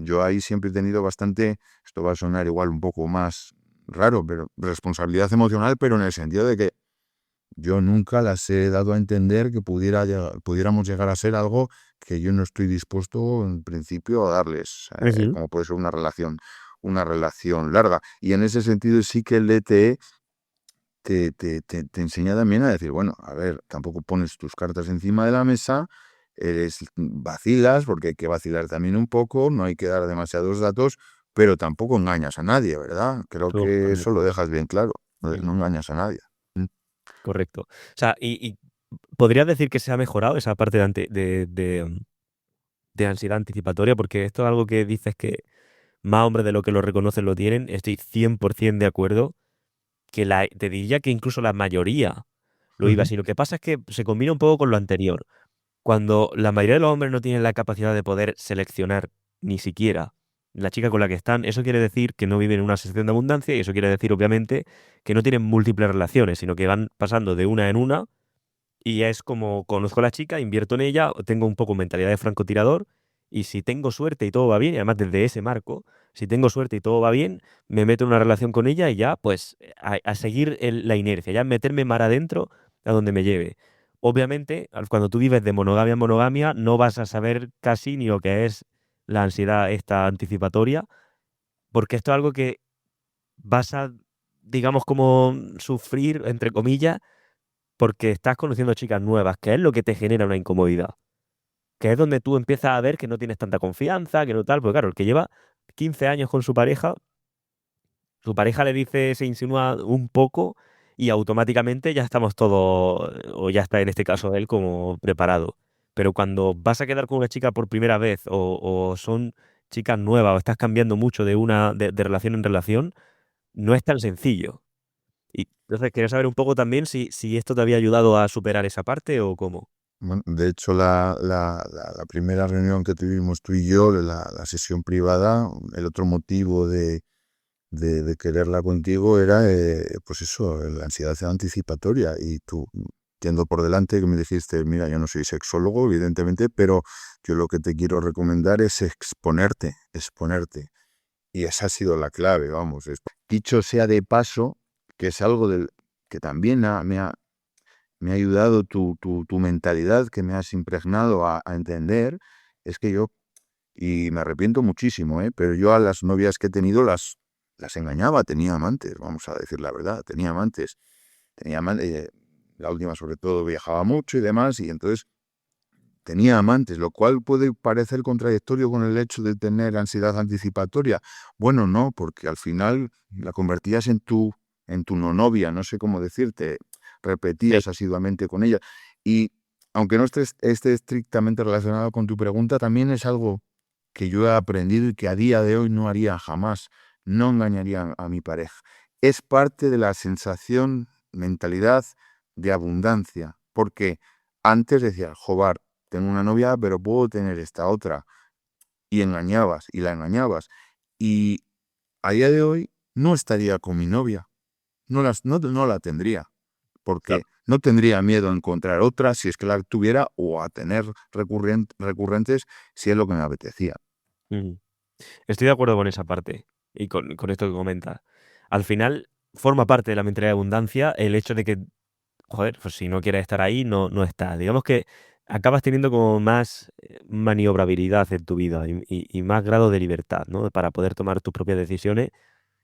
yo ahí siempre he tenido bastante, esto va a sonar igual un poco más raro, pero responsabilidad emocional, pero en el sentido de que yo nunca las he dado a entender que pudiéramos llegar a ser algo que yo no estoy dispuesto en principio a darles, Ujú. como puede ser una relación larga. Y en ese sentido sí que el DTE te enseña también a decir, bueno, a ver, tampoco pones tus cartas encima de la mesa, vacilas, porque hay que vacilar también un poco, no hay que dar demasiados datos, pero tampoco engañas a nadie, ¿verdad? Creo que eso lo dejas bien claro, no engañas a nadie. Correcto. O sea, y ¿podrías decir que se ha mejorado esa parte de ansiedad anticipatoria? Porque esto es algo que dices que más hombres de lo que lo reconocen lo tienen. Estoy 100% de acuerdo. Te diría que incluso la mayoría lo iba así. Lo que pasa es que se combina un poco con lo anterior. Cuando la mayoría de los hombres no tienen la capacidad de poder seleccionar ni siquiera la chica con la que están, eso quiere decir que no viven en una sensación de abundancia y eso quiere decir, obviamente, que no tienen múltiples relaciones, sino que van pasando de una en una y es como conozco a la chica, invierto en ella, tengo un poco mentalidad de francotirador y si tengo suerte y todo va bien, y además desde ese marco, si tengo suerte y todo va bien, me meto en una relación con ella y ya, pues, a seguir la inercia, ya meterme mar adentro a donde me lleve. Obviamente, cuando tú vives de monogamia en monogamia, no vas a saber casi ni lo que es la ansiedad esta anticipatoria, porque esto es algo que vas a, digamos, como sufrir, entre comillas, porque estás conociendo chicas nuevas, que es lo que te genera una incomodidad. Que es donde tú empiezas a ver que no tienes tanta confianza, que no tal, porque claro, el que lleva 15 años con su pareja le dice, se insinúa un poco y automáticamente ya estamos todos, o ya está en este caso él como preparado. Pero cuando vas a quedar con una chica por primera vez o son chicas nuevas o estás cambiando mucho de relación en relación, no es tan sencillo. Y entonces quería saber un poco también si esto te había ayudado a superar esa parte o cómo. Bueno, de hecho, la primera reunión que tuvimos tú y yo, la sesión privada, el otro motivo de quererla contigo era, pues eso, la ansiedad anticipatoria. Y tú, yendo por delante, que me dijiste, mira, yo no soy sexólogo, evidentemente, pero yo lo que te quiero recomendar es exponerte, exponerte. Y esa ha sido la clave, vamos. Dicho sea de paso, que es algo que también me ha ayudado tu mentalidad, que me has impregnado a entender, es que yo, y me arrepiento muchísimo, pero yo a las novias que he tenido las engañaba, tenía amantes, vamos a decir la verdad, tenía amantes. La última sobre todo viajaba mucho y demás, y entonces tenía amantes, lo cual puede parecer contradictorio con el hecho de tener ansiedad anticipatoria. Bueno, no, porque al final la convertías en tu no novia, no sé cómo decirte, Sí. repetías asiduamente con ella. Y aunque no esté estrictamente relacionado con tu pregunta, también es algo que yo he aprendido y que a día de hoy no haría jamás. No engañaría a mi pareja. Es parte de la sensación, mentalidad de abundancia, porque antes decía, joder, tengo una novia, pero puedo tener esta otra. Y engañabas, y la engañabas. Y a día de hoy no estaría con mi novia. No la tendría. Claro. Porque no tendría miedo a encontrar otra si es que la tuviera o a tener recurrentes si es lo que me apetecía. Ujú. Estoy de acuerdo con esa parte y con esto que comentas. Al final, forma parte de la mentalidad de abundancia el hecho de que, joder, pues si no quieres estar ahí, no está. Digamos que acabas teniendo como más maniobrabilidad en tu vida y más grado de libertad, ¿no? Para poder tomar tus propias decisiones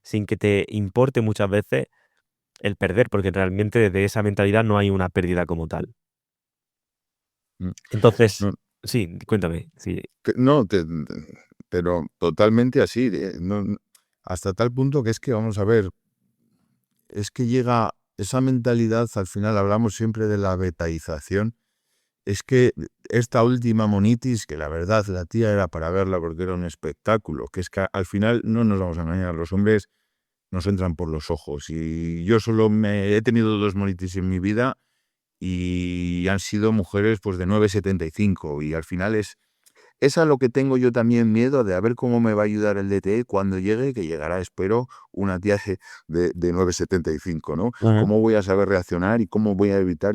sin que te importe muchas veces el perder, porque realmente desde esa mentalidad no hay una pérdida como tal. Mm. Entonces, No, sí, cuéntame. Sí. no, pero totalmente así. Hasta tal punto que es que, vamos a ver, es que llega esa mentalidad, al final hablamos siempre de la betaización. Es que esta última monitis, que la verdad la tía era para verla porque era un espectáculo, que es que al final no nos vamos a engañar, los hombres nos entran por los ojos. Y yo solo he tenido 2 monitis en mi vida y han sido mujeres pues de 9,75 y al final es a lo que tengo yo también miedo de a ver cómo me va a ayudar el DTE cuando llegue, que llegará, espero, una tía de 9,75, ¿no? Ajá. ¿Cómo voy a saber reaccionar y cómo voy a evitar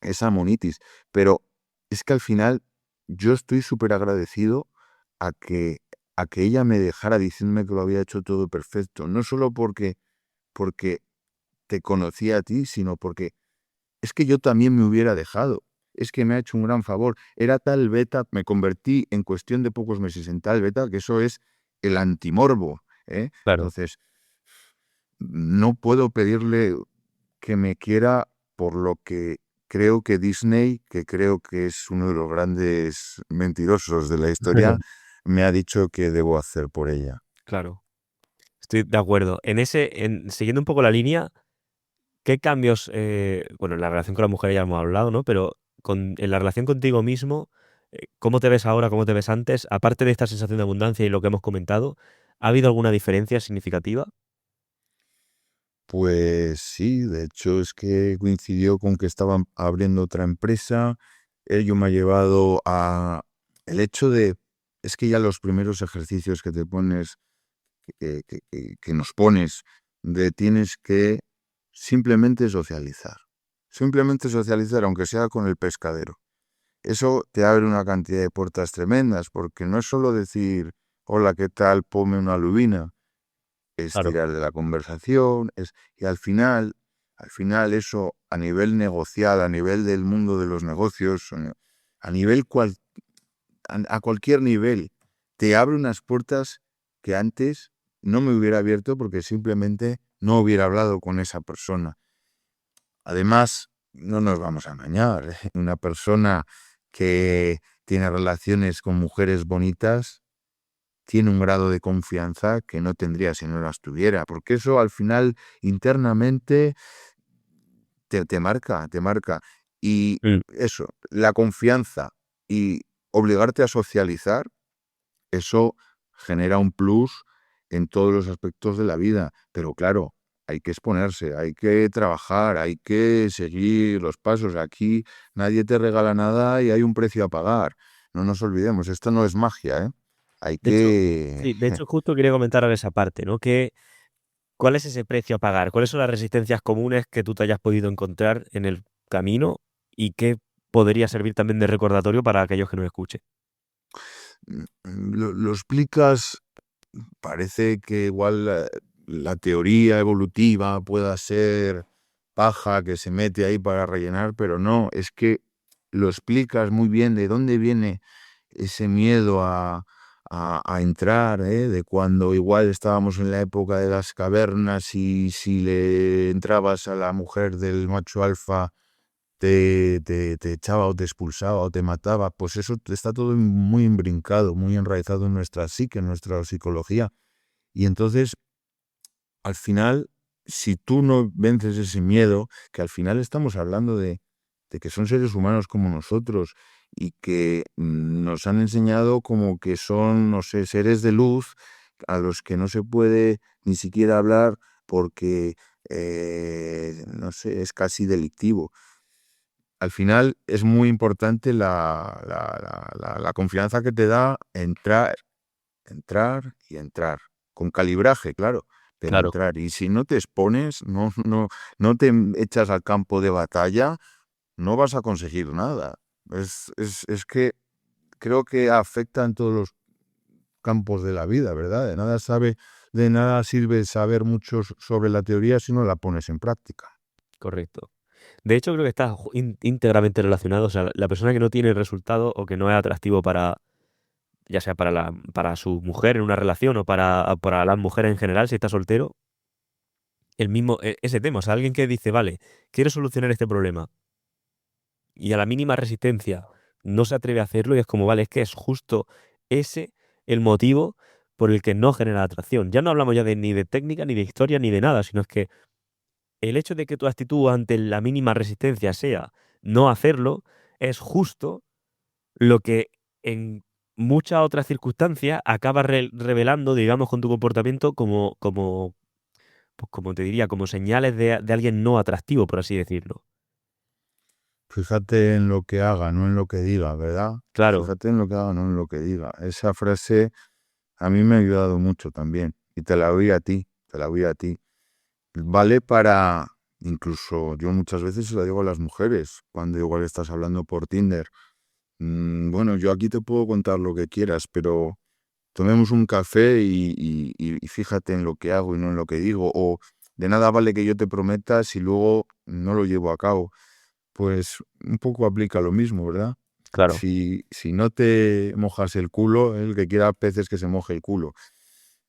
esa monitis? Pero es que al final yo estoy súper agradecido a que ella me dejara diciéndome que lo había hecho todo perfecto. No solo porque te conocía a ti, sino porque es que yo también me hubiera dejado. Es que me ha hecho un gran favor. Era tal beta, me convertí en cuestión de pocos meses en tal beta, que eso es el antimorbo, ¿eh? Claro. Entonces, no puedo pedirle que me quiera por lo que creo que Disney, que creo que es uno de los grandes mentirosos de la historia, me ha dicho que debo hacer por ella. Claro, estoy de acuerdo. Siguiendo un poco la línea, ¿qué cambios, bueno, en la relación con la mujer ya hemos hablado, ¿no? Pero en la relación contigo mismo, ¿cómo te ves ahora, cómo te ves antes? Aparte de esta sensación de abundancia y lo que hemos comentado, ¿ha habido alguna diferencia significativa? Pues sí, de hecho es que coincidió con que estaban abriendo otra empresa. Ello me ha llevado a el hecho de, es que ya los primeros ejercicios que te pones, que nos pones, de tienes que simplemente socializar. Simplemente socializar, aunque sea con el pescadero. Eso te abre una cantidad de puertas tremendas, porque no es solo decir, hola, ¿qué tal? Ponme una lubina. Es Claro, tirar de la conversación, y al final eso a nivel negocial, a nivel del mundo de los negocios, a nivel a cualquier nivel, te abre unas puertas que antes no me hubiera abierto porque simplemente no hubiera hablado con esa persona. Además, no nos vamos a engañar, una persona que tiene relaciones con mujeres bonitas tiene un grado de confianza que no tendría si no las tuviera, porque eso al final internamente te marca, te marca. Y mm, eso, la confianza y obligarte a socializar, eso genera un plus en todos los aspectos de la vida. Pero claro, hay que exponerse, hay que trabajar, hay que seguir los pasos. Aquí nadie te regala nada y hay un precio a pagar. No nos olvidemos, esto no es magia, ¿eh? Hay de hecho, que... sí, de hecho justo quería comentar ahora esa parte, ¿no? ¿Cuál es ese precio a pagar? ¿Cuáles son las resistencias comunes que tú te hayas podido encontrar en el camino y qué podría servir también de recordatorio para aquellos que nos escuchen? Lo explicas, parece que igual la teoría evolutiva pueda ser paja que se mete ahí para rellenar, pero no, es que lo explicas muy bien de dónde viene ese miedo a entrar, ¿eh? De cuando igual estábamos en la época de las cavernas y si le entrabas a la mujer del macho alfa te echaba o te expulsaba o te mataba, pues eso está todo muy imbrincado, muy enraizado en nuestra psique, en nuestra psicología. Y entonces, al final, si tú no vences ese miedo, que al final estamos hablando de que son seres humanos como nosotros y que nos han enseñado como que son, no sé, seres de luz a los que no se puede ni siquiera hablar porque, no sé, es casi delictivo. Al final es muy importante la confianza que te da entrar, entrar y entrar. Con calibraje, claro, pero Claro, entrar. Y si no te expones, no te echas al campo de batalla, no vas a conseguir nada. Es que creo que afecta en todos los campos de la vida, ¿verdad? De nada sirve saber mucho sobre la teoría si no la pones en práctica. correcto. De hecho, creo que está íntegramente relacionado. O sea, la persona que no tiene resultado o que no es atractivo para, ya sea para su mujer en una relación o para las mujeres en general, si está soltero, ese tema. O sea, alguien que dice, vale, quiero solucionar este problema y a la mínima resistencia no se atreve a hacerlo y es como, vale, es que es justo ese el motivo por el que no genera atracción. Ya no hablamos ya ni de técnica, ni de historia, ni de nada, sino es que el hecho de que tu actitud ante la mínima resistencia sea no hacerlo, es justo lo que en muchas otras circunstancias acaba revelando, digamos, con tu comportamiento pues como te diría, como señales de alguien no atractivo, por así decirlo. Fíjate en lo que haga, no en lo que diga, ¿verdad? Claro, Fíjate en lo que haga, no en lo que diga. Esa frase a mí me ha ayudado mucho también. Y te la doy a ti, te la doy a ti. Vale para, incluso yo muchas veces se la digo a las mujeres, cuando igual estás hablando por Tinder. Bueno, yo aquí te puedo contar lo que quieras, pero tomemos un café y fíjate en lo que hago y no en lo que digo. O de nada vale que yo te prometa si luego no lo llevo a cabo. Pues un poco aplica lo mismo, ¿verdad? claro. Si no te mojas el culo, el que quiera peces que se moje el culo.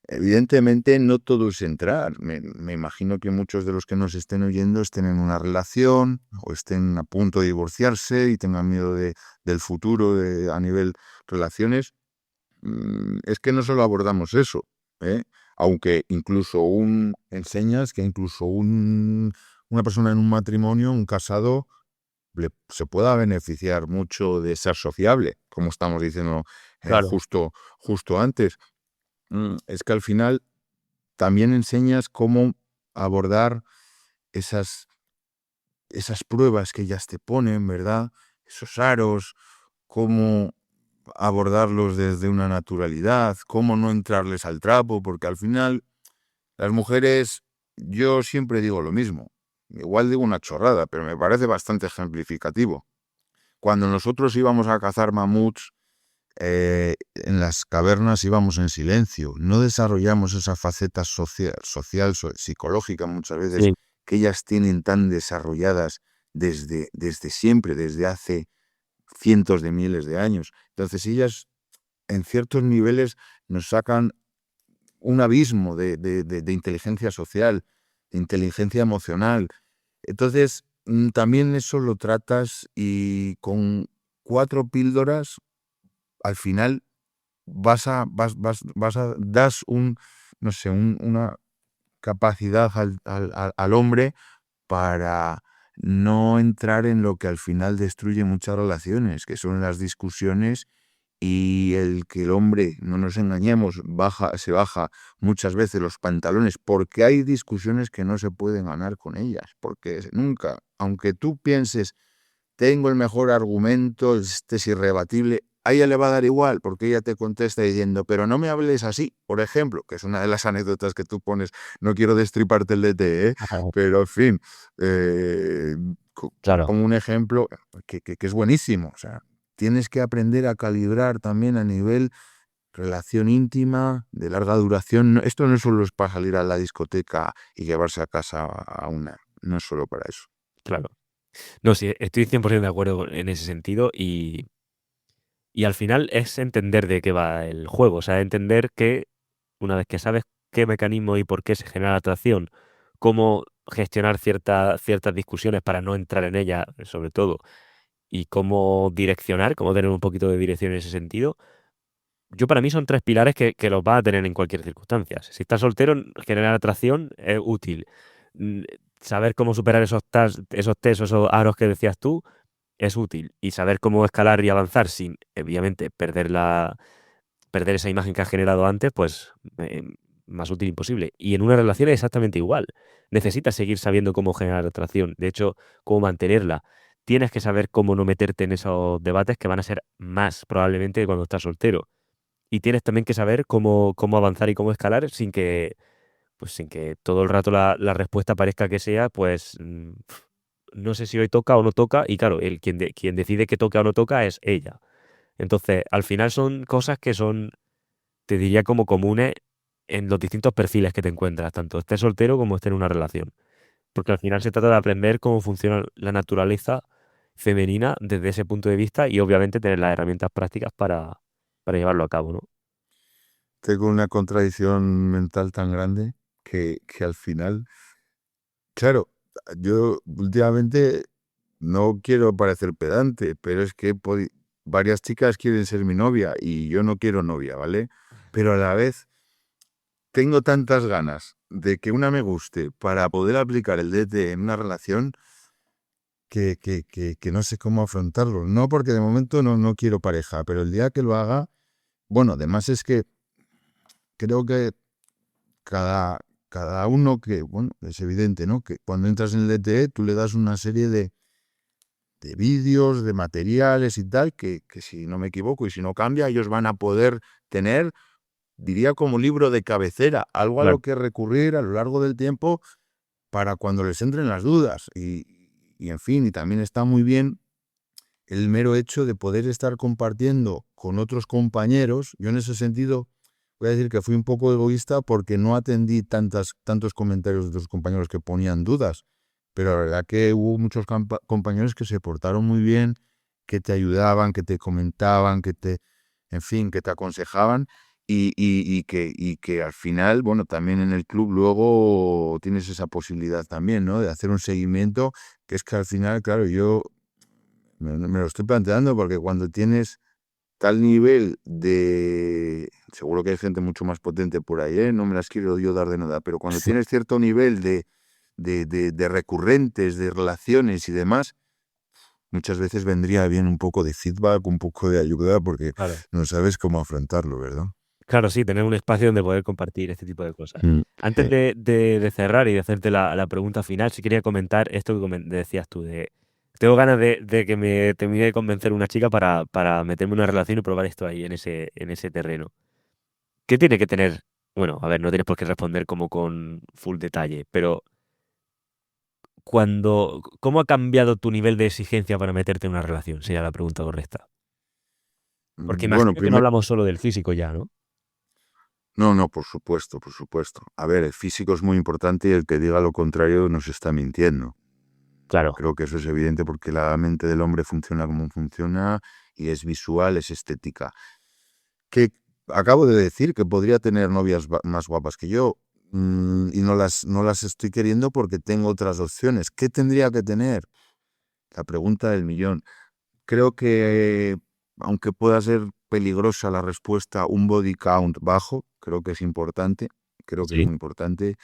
Evidentemente no todo es entrar. Me imagino que muchos de los que nos estén oyendo estén en una relación o estén a punto de divorciarse y tengan miedo del futuro a nivel relaciones. Es que no solo abordamos eso. ¿eh? Aunque enseñas que incluso una persona en un matrimonio, un casado, se pueda beneficiar mucho de ser sociable, como estamos diciendo Claro, justo antes. Es que al final también enseñas cómo abordar esas, esas pruebas que ellas te ponen, ¿verdad? Esos aros, cómo abordarlos desde una naturalidad, cómo no entrarles al trapo, porque al final las mujeres, yo siempre digo lo mismo, igual digo una chorrada, pero me parece bastante ejemplificativo. Cuando nosotros íbamos a cazar mamuts, en las cavernas íbamos en silencio, no desarrollamos esa faceta psicológica muchas veces sí, que ellas tienen tan desarrolladas desde siempre, desde hace cientos de miles de años. Entonces ellas en ciertos niveles nos sacan un abismo de inteligencia social, de inteligencia emocional. Entonces, también eso lo tratas y con 4 píldoras, al final das no sé, una capacidad al hombre para no entrar en lo que al final destruye muchas relaciones, que son las discusiones y el que el hombre, no nos engañemos, se baja muchas veces los pantalones, porque hay discusiones que no se pueden ganar con ellas, porque nunca, aunque tú pienses, tengo el mejor argumento, este es irrebatible, a ella le va a dar igual, porque ella te contesta diciendo, pero no me hables así, por ejemplo, que es una de las anécdotas que tú pones, no quiero destriparte el DT, pero en fin, eh, claro. como un ejemplo que es buenísimo, o sea, tienes que aprender a calibrar también a nivel relación íntima, de larga duración. Esto no solo es para salir a la discoteca y llevarse a casa a una, no es solo para eso. Claro. No, sí, estoy 100% de acuerdo en ese sentido y al final es entender de qué va el juego, o sea, entender que una vez que sabes qué mecanismo y por qué se genera la atracción, cómo gestionar ciertas discusiones para no entrar en ellas, sobre todo, y cómo direccionar, cómo tener un poquito de dirección en ese sentido, yo para mí son 3 pilares que los vas a tener en cualquier circunstancia. Si estás soltero, generar atracción es útil. Mm, Saber cómo superar esos test o esos aros que decías tú es útil. Y saber cómo escalar y avanzar sin, obviamente, perder esa imagen que has generado antes, pues más útil imposible. Y en una relación es exactamente igual. Necesitas seguir sabiendo cómo generar atracción. De hecho, cómo mantenerla. Tienes que saber cómo no meterte en esos debates que van a ser más probablemente cuando estás soltero. Y tienes también que saber cómo avanzar y cómo escalar sin que todo el rato la respuesta parezca que sea, pues no sé si hoy toca o no toca. Y claro, quien decide que toca o no toca es ella. Entonces, al final son cosas que son, te diría, como comunes en los distintos perfiles que te encuentras, tanto estés soltero como estés en una relación. Porque al final se trata de aprender cómo funciona la naturaleza femenina desde ese punto de vista y obviamente tener las herramientas prácticas para llevarlo a cabo, ¿no? Tengo una contradicción mental tan grande que al final, claro, yo últimamente no quiero parecer pedante, pero es que varias chicas quieren ser mi novia y yo no quiero novia, ¿vale? Pero a la vez tengo tantas ganas de que una me guste para poder aplicar el DT en una relación que no sé cómo afrontarlo. No porque de momento no quiero pareja, pero el día que lo haga, bueno, además es que creo que cada uno bueno, es evidente, ¿no? Que cuando entras en el DTE tú le das una serie de vídeos, de materiales y tal, que si no me equivoco y si no cambia, ellos van a poder tener, diría como libro de cabecera, algo a lo Claro. que recurrir a lo largo del tiempo para cuando les entren las dudas. Y en fin, y también está muy bien el mero hecho de poder estar compartiendo con otros compañeros. Yo en ese sentido voy a decir que fui un poco egoísta porque no atendí tantos comentarios de otros compañeros que ponían dudas, pero la verdad que hubo muchos compañeros que se portaron muy bien, que te ayudaban, que te comentaban, en fin, que te aconsejaban y que al final, bueno, también en el club luego tienes esa posibilidad también, ¿no? De hacer un seguimiento, que es que al final, claro, yo me lo estoy planteando porque cuando tienes tal nivel de... Seguro que hay gente mucho más potente por ahí, ¿eh? No me las quiero yo dar de nada, pero cuando tienes cierto nivel de recurrentes, de relaciones y demás, muchas veces vendría bien un poco de feedback, un poco de ayuda, porque Claro. no sabes cómo afrontarlo, ¿verdad? Claro, sí, tener un espacio donde poder compartir este tipo de cosas. Antes Sí. de cerrar y de hacerte la pregunta final, sí quería comentar esto que decías tú, de tengo ganas de que me termine de convencer una chica para meterme en una relación y probar esto ahí, en ese terreno. ¿Qué tiene que tener? Bueno, a ver, no tienes por qué responder como con full detalle, pero ¿cómo ha cambiado tu nivel de exigencia para meterte en una relación? Sería la pregunta correcta. Porque Bueno, imagino que no hablamos solo del físico ya, ¿no? no, no, por supuesto, por supuesto. A ver, el físico es muy importante y el que diga lo contrario nos está mintiendo. Claro. Creo que eso es evidente porque la mente del hombre funciona como funciona y es visual, es estética. Que acabo de decir que podría tener novias más guapas que yo, y no las estoy queriendo porque tengo otras opciones. ¿Qué tendría que tener? La pregunta del millón. Creo que, aunque pueda ser peligrosa la respuesta, un body count bajo, creo que es importante, creo que es Sí. muy importante.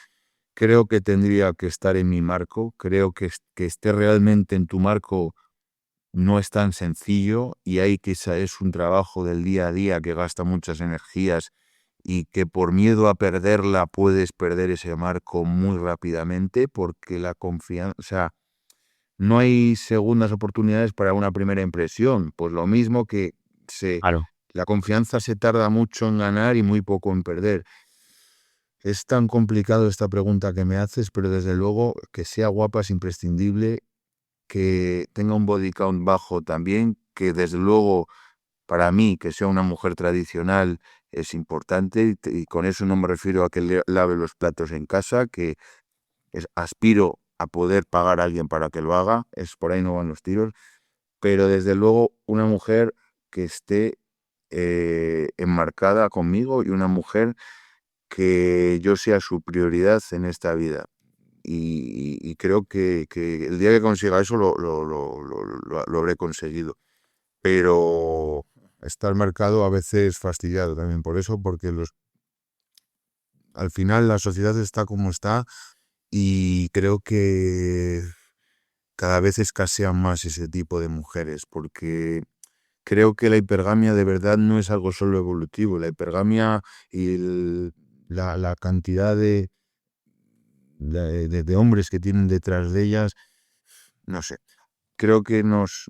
Creo que tendría que estar en mi marco, creo que esté realmente en tu marco no es tan sencillo y hay que es un trabajo del día a día que gasta muchas energías y que por miedo a perderla puedes perder ese marco muy rápidamente porque la confianza, o sea, no hay segundas oportunidades para una primera impresión. Pues lo mismo que Claro. la confianza se tarda mucho en ganar y muy poco en perder. Es tan complicado esta pregunta que me haces, pero desde luego que sea guapa es imprescindible, que tenga un body count bajo también, que desde luego para mí que sea una mujer tradicional es importante y con eso no me refiero a que lave los platos en casa, que aspiro a poder pagar a alguien para que lo haga, es por ahí no van los tiros, pero desde luego una mujer que esté enmarcada conmigo y una mujer que yo sea su prioridad en esta vida. Y creo que el día que consiga eso lo habré conseguido. Pero está el mercado a veces fastidiado también por eso, porque al final la sociedad está como está y creo que cada vez escasean más ese tipo de mujeres, porque creo que la hipergamia de verdad no es algo solo evolutivo. La hipergamia y la cantidad de hombres que tienen detrás de ellas, no sé. Creo que nos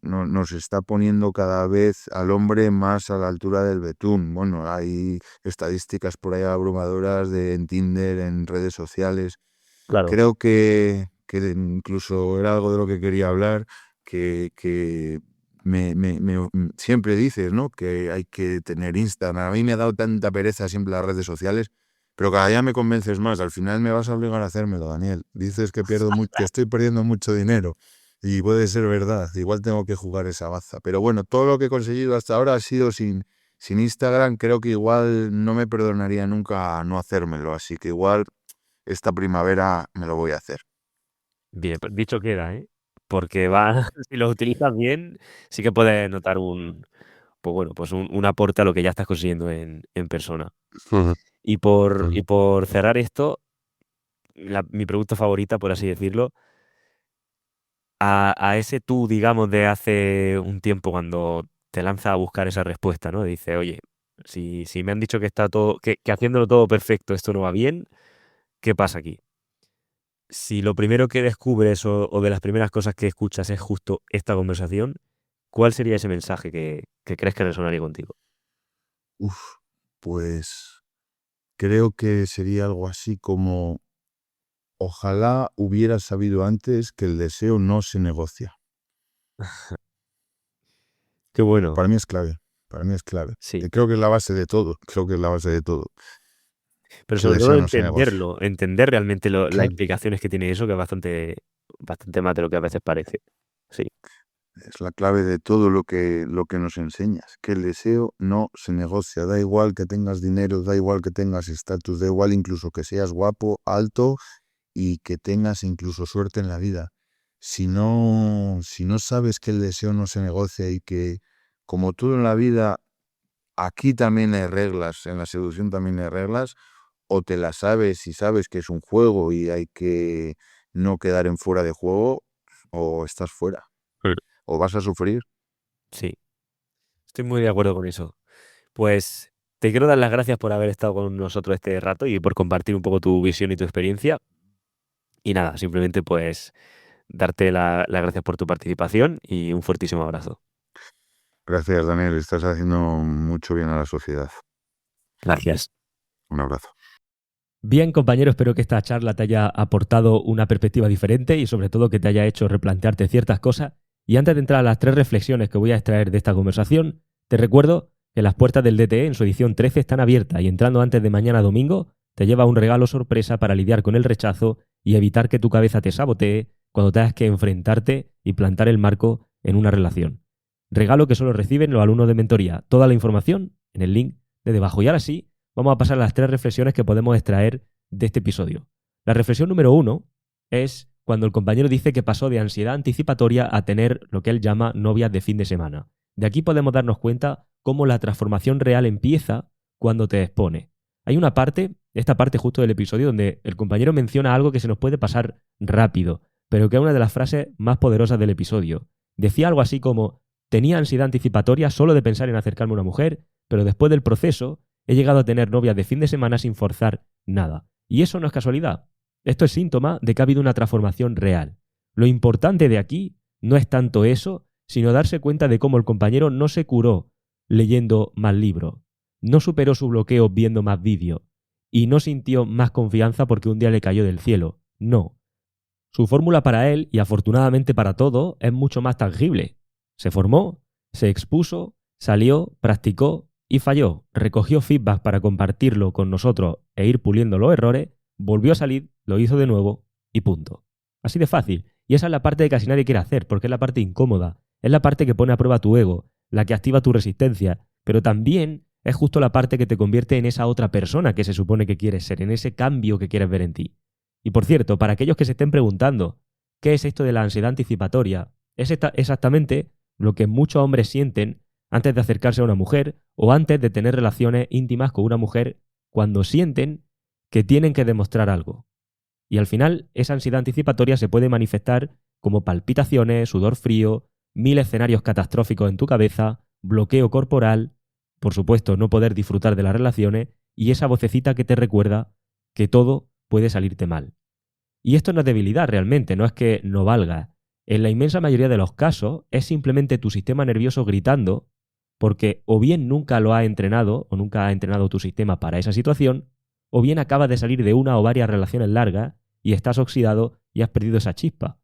está poniendo cada vez al hombre más a la altura del betún. Bueno, hay estadísticas por ahí abrumadoras en Tinder, en redes sociales. Claro. Creo que incluso era algo de lo que quería hablar, que siempre dices, ¿no? Que hay que tener Instagram. A mí me ha dado tanta pereza siempre las redes sociales, pero cada día me convences más. Al final me vas a obligar a hacérmelo, Daniel. Dices que que estoy perdiendo mucho dinero. Y puede ser verdad, igual tengo que jugar esa baza. Pero bueno, todo lo que he conseguido hasta ahora ha sido sin Instagram. Creo que igual no me perdonaría nunca no hacérmelo. Así que igual esta primavera me lo voy a hacer. Bien, pues dicho queda, ¿eh? Porque va, si lo utilizas bien, sí que puedes notar pues bueno, pues un aporte a lo que ya estás consiguiendo en persona. Ujú. Y por cerrar esto, mi pregunta favorita, por así decirlo, a ese tú, digamos, de hace un tiempo cuando te lanza a buscar esa respuesta, ¿no? Dice, oye, si me han dicho que está todo, que haciéndolo todo perfecto esto no va bien, ¿qué pasa aquí? Si lo primero que descubres o de las primeras cosas que escuchas es justo esta conversación, ¿cuál sería ese mensaje que crees que resonaría contigo? Uf, pues creo que sería algo así como: ojalá hubiera sabido antes que el deseo no se negocia. Qué bueno, Para mí es clave, para mí es clave. sí. Y creo que es la base de todo, creo que es la base de todo, Pero que el sobre todo deseo no se negocia. entenderlo, entender realmente las Claro, implicaciones que tiene eso, que es bastante más de lo que a veces parece. Sí, es la clave de todo lo que nos enseñas, que el deseo no se negocia. Da igual que tengas dinero, da igual que tengas estatus, da igual incluso que seas guapo, alto y que tengas incluso suerte en la vida. Si no sabes que el deseo no se negocia y que, como todo en la vida, aquí también hay reglas, en la seducción también hay reglas, o te las sabes y sabes que es un juego y hay que no quedar en fuera de juego, o estás fuera, o vas a sufrir. Sí, estoy muy de acuerdo con eso. Pues te quiero dar las gracias por haber estado con nosotros este rato y por compartir un poco tu visión y tu experiencia. Y nada, simplemente pues darte las gracias por tu participación y un fuertísimo abrazo. Gracias, Daniel, estás haciendo mucho bien a la sociedad. Gracias. Un abrazo. Bien, compañero, espero que esta charla te haya aportado una perspectiva diferente y sobre todo que te haya hecho replantearte ciertas cosas. Y antes de entrar a las 3 reflexiones que voy a extraer de esta conversación, te recuerdo que las puertas del DTE en su edición 13 están abiertas y entrando antes de mañana domingo te lleva un regalo sorpresa para lidiar con el rechazo y evitar que tu cabeza te sabotee cuando tengas que enfrentarte y plantar el marco en una relación. Regalo que solo reciben los alumnos de mentoría. Toda la información en el link de debajo. Y ahora sí, vamos a pasar a las 3 reflexiones que podemos extraer de este episodio. La reflexión número 1 es cuando el compañero dice que pasó de ansiedad anticipatoria a tener lo que él llama novias de fin de semana. De aquí podemos darnos cuenta cómo la transformación real empieza cuando te expone. Hay una parte, esta parte justo del episodio, donde el compañero menciona algo que se nos puede pasar rápido, pero que es una de las frases más poderosas del episodio. Decía algo así como: tenía ansiedad anticipatoria solo de pensar en acercarme a una mujer, pero después del proceso he llegado a tener novias de fin de semana sin forzar nada. Y eso no es casualidad. Esto es síntoma de que ha habido una transformación real. Lo importante de aquí no es tanto eso, sino darse cuenta de cómo el compañero no se curó leyendo más libros, no superó su bloqueo viendo más vídeos y no sintió más confianza porque un día le cayó del cielo. No. Su fórmula para él, y afortunadamente para todos, es mucho más tangible. Se formó, se expuso, salió, practicó y falló, recogió feedback para compartirlo con nosotros e ir puliendo los errores, volvió a salir, lo hizo de nuevo y punto. Así de fácil. Y esa es la parte que casi nadie quiere hacer, porque es la parte incómoda, es la parte que pone a prueba tu ego, la que activa tu resistencia, pero también es justo la parte que te convierte en esa otra persona que se supone que quieres ser, en ese cambio que quieres ver en ti. Y por cierto, para aquellos que se estén preguntando, ¿qué es esto de la ansiedad anticipatoria? Es exactamente lo que muchos hombres sienten antes de acercarse a una mujer o antes de tener relaciones íntimas con una mujer, cuando sienten que tienen que demostrar algo. Y al final, esa ansiedad anticipatoria se puede manifestar como palpitaciones, sudor frío, 1000 escenarios catastróficos en tu cabeza, bloqueo corporal, por supuesto, no poder disfrutar de las relaciones y esa vocecita que te recuerda que todo puede salirte mal. Y esto no es debilidad realmente, no es que no valga. En la inmensa mayoría de los casos es simplemente tu sistema nervioso gritando porque o bien nunca lo ha entrenado o nunca ha entrenado tu sistema para esa situación, o bien acabas de salir de una o varias relaciones largas y estás oxidado y has perdido esa chispa.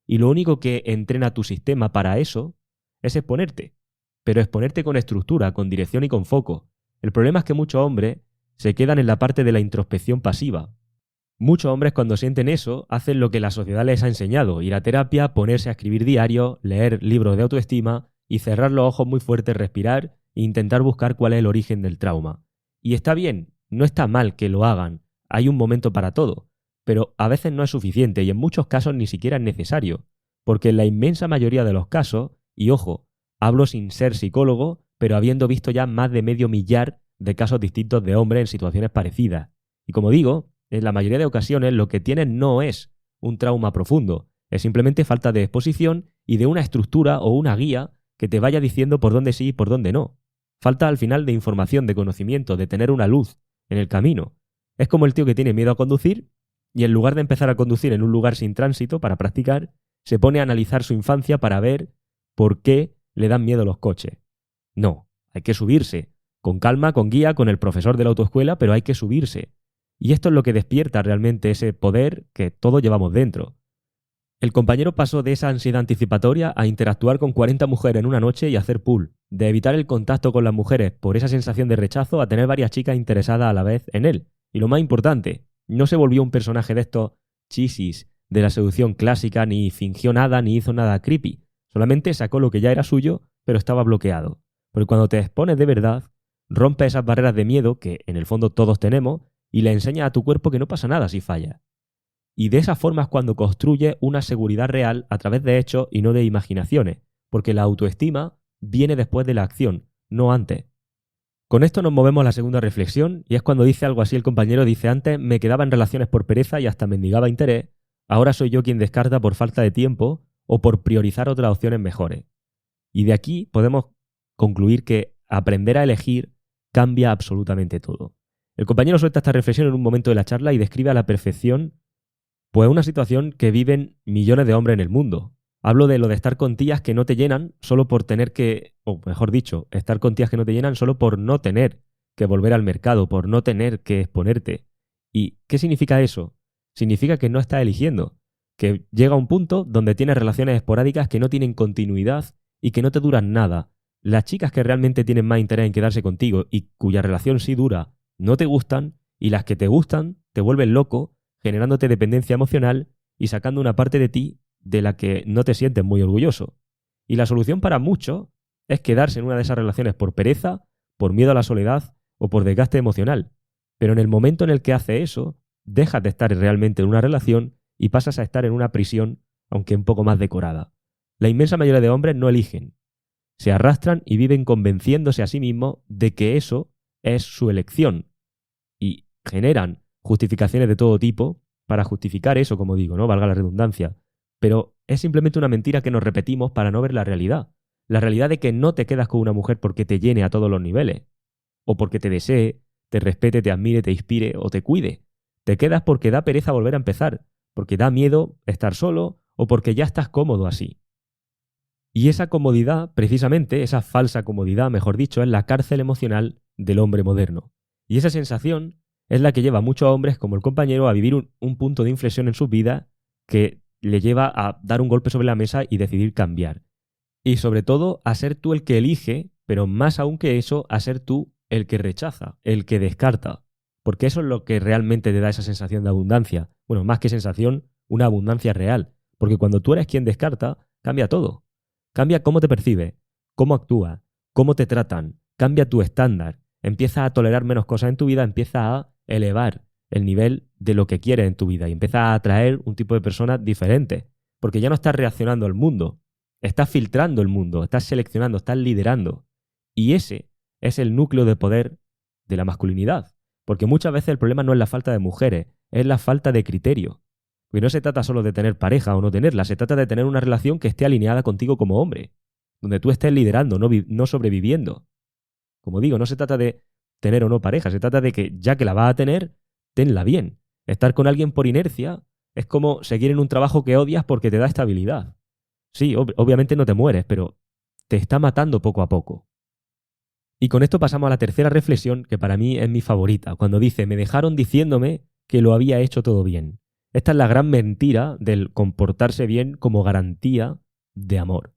Y lo único que entrena tu sistema para eso es exponerte, pero exponerte con estructura, con dirección y con foco. El problema es que muchos hombres se quedan en la parte de la introspección pasiva. Muchos hombres cuando sienten eso hacen lo que la sociedad les ha enseñado: ir a terapia, ponerse a escribir diarios, leer libros de autoestima y cerrar los ojos muy fuerte, respirar e intentar buscar cuál es el origen del trauma. Y está bien, no está mal que lo hagan, hay un momento para todo, pero a veces no es suficiente y en muchos casos ni siquiera es necesario, porque en la inmensa mayoría de los casos, y ojo, hablo sin ser psicólogo, pero habiendo visto ya más de 500 millar de casos distintos de hombres en situaciones parecidas. Y como digo, en la mayoría de ocasiones lo que tienen no es un trauma profundo, es simplemente falta de exposición y de una estructura o una guía que te vaya diciendo por dónde sí y por dónde no. Falta al final de información, de conocimiento, de tener una luz en el camino. Es como el tío que tiene miedo a conducir y en lugar de empezar a conducir en un lugar sin tránsito para practicar, se pone a analizar su infancia para ver por qué le dan miedo los coches. No, hay que subirse, con calma, con guía, con el profesor de la autoescuela, pero hay que subirse. Y esto es lo que despierta realmente ese poder que todos llevamos dentro. El compañero pasó de esa ansiedad anticipatoria a interactuar con 40 mujeres en una noche y hacer pool, de evitar el contacto con las mujeres por esa sensación de rechazo a tener varias chicas interesadas a la vez en él. Y lo más importante, no se volvió un personaje de estos chisis de la seducción clásica, ni fingió nada, ni hizo nada creepy. Solamente sacó lo que ya era suyo, pero estaba bloqueado. Porque cuando te expones de verdad, rompes esas barreras de miedo que en el fondo todos tenemos y le enseñas a tu cuerpo que no pasa nada si falla. Y de esa forma es cuando construye una seguridad real a través de hechos y no de imaginaciones, porque la autoestima viene después de la acción, no antes. Con esto nos movemos a la segunda reflexión, y es cuando dice algo así el compañero, dice: antes me quedaba en relaciones por pereza y hasta mendigaba interés, ahora soy yo quien descarta por falta de tiempo o por priorizar otras opciones mejores. Y de aquí podemos concluir que aprender a elegir cambia absolutamente todo. El compañero suelta esta reflexión en un momento de la charla y describe a la perfección pues una situación que viven millones de hombres en el mundo. Hablo de lo de estar con tías que no te llenan solo por tener que, o mejor dicho, estar con tías que no te llenan solo por no tener que volver al mercado, por no tener que exponerte. ¿Y qué significa eso? Significa que no estás eligiendo, que llega un punto donde tienes relaciones esporádicas que no tienen continuidad y que no te duran nada. Las chicas que realmente tienen más interés en quedarse contigo y cuya relación sí dura, no te gustan, y las que te gustan te vuelven loco, generándote dependencia emocional y sacando una parte de ti de la que no te sientes muy orgulloso. Y la solución para muchos es quedarse en una de esas relaciones por pereza, por miedo a la soledad o por desgaste emocional. Pero en el momento en el que haces eso, dejas de estar realmente en una relación y pasas a estar en una prisión, aunque un poco más decorada. La inmensa mayoría de hombres no eligen. Se arrastran y viven convenciéndose a sí mismos de que eso es su elección. Y generan justificaciones de todo tipo para justificar eso, como digo, ¿no? Valga la redundancia. Pero es simplemente una mentira que nos repetimos para no ver la realidad. La realidad de que no te quedas con una mujer porque te llene a todos los niveles. O porque te desee, te respete, te admire, te inspire o te cuide. Te quedas porque da pereza volver a empezar, porque da miedo estar solo o porque ya estás cómodo así. Y esa comodidad, precisamente, esa falsa comodidad, mejor dicho, es la cárcel emocional del hombre moderno. Y esa sensación es la que lleva a muchos hombres como el compañero a vivir un punto de inflexión en su vida que le lleva a dar un golpe sobre la mesa y decidir cambiar. Y sobre todo a ser tú el que elige, pero más aún que eso, a ser tú el que rechaza, el que descarta. Porque eso es lo que realmente te da esa sensación de abundancia. Bueno, más que sensación, una abundancia real. Porque cuando tú eres quien descarta, cambia todo. Cambia cómo te percibes, cómo actúas, cómo te tratan, cambia tu estándar. Empiezas a tolerar menos cosas en tu vida, empiezas a elevar el nivel de lo que quieres en tu vida y empiezas a atraer un tipo de personas diferentes. Porque ya no estás reaccionando al mundo, estás filtrando el mundo, estás seleccionando, estás liderando. Y ese es el núcleo de poder de la masculinidad. Porque muchas veces el problema no es la falta de mujeres, es la falta de criterio. Porque no se trata solo de tener pareja o no tenerla, se trata de tener una relación que esté alineada contigo como hombre, donde tú estés liderando, no sobreviviendo. Como digo, no se trata de tener o no pareja, se trata de que ya que la vas a tener, tenla bien. Estar con alguien por inercia es como seguir en un trabajo que odias porque te da estabilidad. Sí, obviamente no te mueres, pero te está matando poco a poco. Y con esto pasamos a la tercera reflexión, que para mí es mi favorita, cuando dice: me dejaron diciéndome que lo había hecho todo bien. Esta es la gran mentira del comportarse bien como garantía de amor.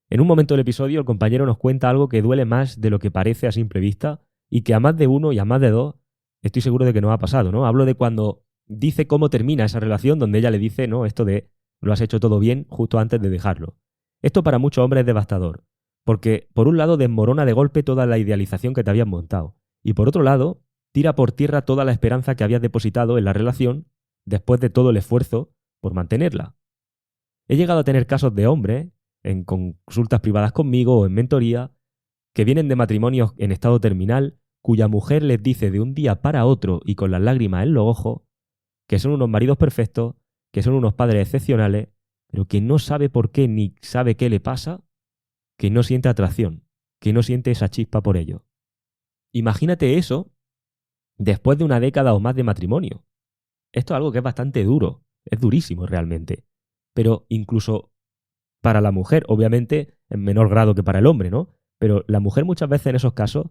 En un momento del episodio el compañero nos cuenta algo que duele más de lo que parece a simple vista y que a más de uno y a más de dos estoy seguro de que no ha pasado, ¿no? Hablo de cuando dice cómo termina esa relación donde ella le dice, ¿no?, esto de lo has hecho todo bien justo antes de dejarlo. Esto para muchos hombres es devastador, porque por un lado desmorona de golpe toda la idealización que te habías montado y por otro lado tira por tierra toda la esperanza que habías depositado en la relación después de todo el esfuerzo por mantenerla. He llegado a tener casos de hombres en consultas privadas conmigo o en mentoría que vienen de matrimonios en estado terminal cuya mujer les dice de un día para otro y con las lágrimas en los ojos que son unos maridos perfectos, que son unos padres excepcionales, pero que no sabe por qué ni sabe qué le pasa, que no siente atracción, que no siente esa chispa por ello. Imagínate eso después de una década o más de matrimonio. Esto es algo que es bastante duro, es durísimo realmente. Pero incluso para la mujer, obviamente en menor grado que para el hombre, ¿no? Pero la mujer muchas veces en esos casos,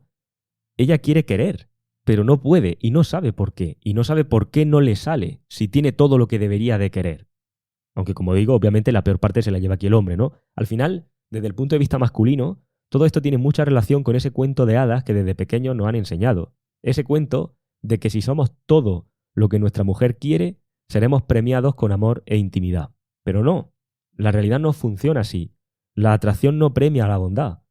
ella quiere querer, pero no puede y no sabe por qué. Y no sabe por qué no le sale si tiene todo lo que debería de querer. Aunque como digo, obviamente la peor parte se la lleva aquí el hombre, ¿no? Al final, desde el punto de vista masculino, todo esto tiene mucha relación con ese cuento de hadas que desde pequeños nos han enseñado. Ese cuento de que si somos todo lo que nuestra mujer quiere, seremos premiados con amor e intimidad. Pero no, la realidad no funciona así. La atracción no premia a la bondad.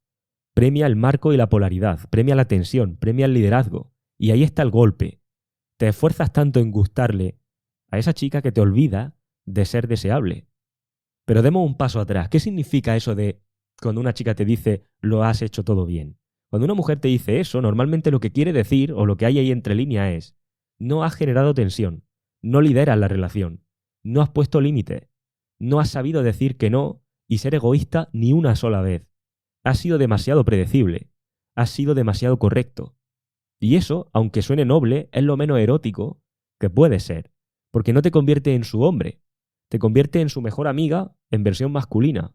Premia el marco y la polaridad, premia la tensión, premia el liderazgo. Y ahí está el golpe. Te esfuerzas tanto en gustarle a esa chica que te olvida de ser deseable. Pero demos un paso atrás. ¿Qué significa eso de cuando una chica te dice lo has hecho todo bien? Cuando una mujer te dice eso, normalmente lo que quiere decir, o lo que hay ahí entre líneas es: no has generado tensión, no lideras la relación, no has puesto límites, no has sabido decir que no y ser egoísta ni una sola vez. Has sido demasiado predecible, has sido demasiado correcto. Y eso, aunque suene noble, es lo menos erótico que puede ser, porque no te convierte en su hombre, te convierte en su mejor amiga en versión masculina,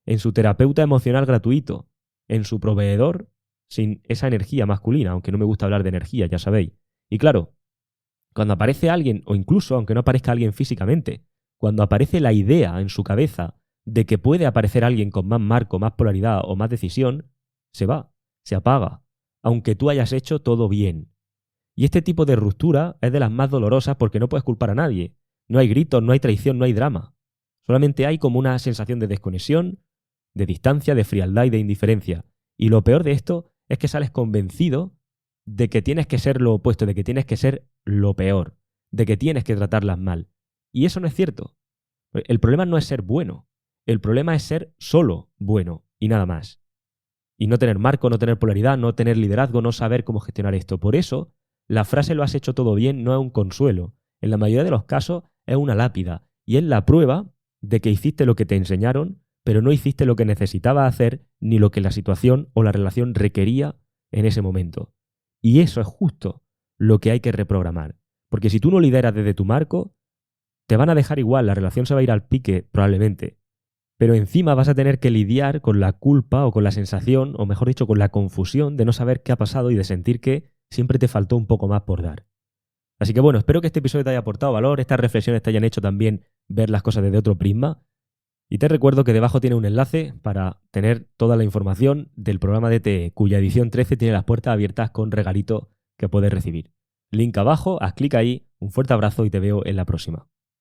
en su terapeuta emocional gratuito, en su proveedor sin esa energía masculina, aunque no me gusta hablar de energía, ya sabéis. Y claro, cuando aparece alguien, o incluso aunque no aparezca alguien físicamente, cuando aparece la idea en su cabeza de que puede aparecer alguien con más marco, más polaridad o más decisión, se va, se apaga, aunque tú hayas hecho todo bien. Y este tipo de ruptura es de las más dolorosas porque no puedes culpar a nadie. No hay gritos, no hay traición, no hay drama. Solamente hay como una sensación de desconexión, de distancia, de frialdad y de indiferencia. Y lo peor de esto es que sales convencido de que tienes que ser lo opuesto, de que tienes que ser lo peor, de que tienes que tratarlas mal. Y eso no es cierto. El problema no es ser bueno. El problema es ser solo bueno y nada más. Y no tener marco, no tener polaridad, no tener liderazgo, no saber cómo gestionar esto. Por eso, la frase "lo has hecho todo bien" no es un consuelo. En la mayoría de los casos es una lápida. Y es la prueba de que hiciste lo que te enseñaron, pero no hiciste lo que necesitabas hacer ni lo que la situación o la relación requería en ese momento. Y eso es justo lo que hay que reprogramar. Porque si tú no lideras desde tu marco, te van a dejar igual, la relación se va a ir al pique probablemente. Pero encima vas a tener que lidiar con la culpa o con la sensación, o mejor dicho, con la confusión de no saber qué ha pasado y de sentir que siempre te faltó un poco más por dar. Así que bueno, espero que este episodio te haya aportado valor, estas reflexiones te hayan hecho también ver las cosas desde otro prisma. Y te recuerdo que debajo tiene un enlace para tener toda la información del programa DTE, cuya edición 13 tiene las puertas abiertas con regalito que puedes recibir. Link abajo, haz clic ahí, un fuerte abrazo y te veo en la próxima.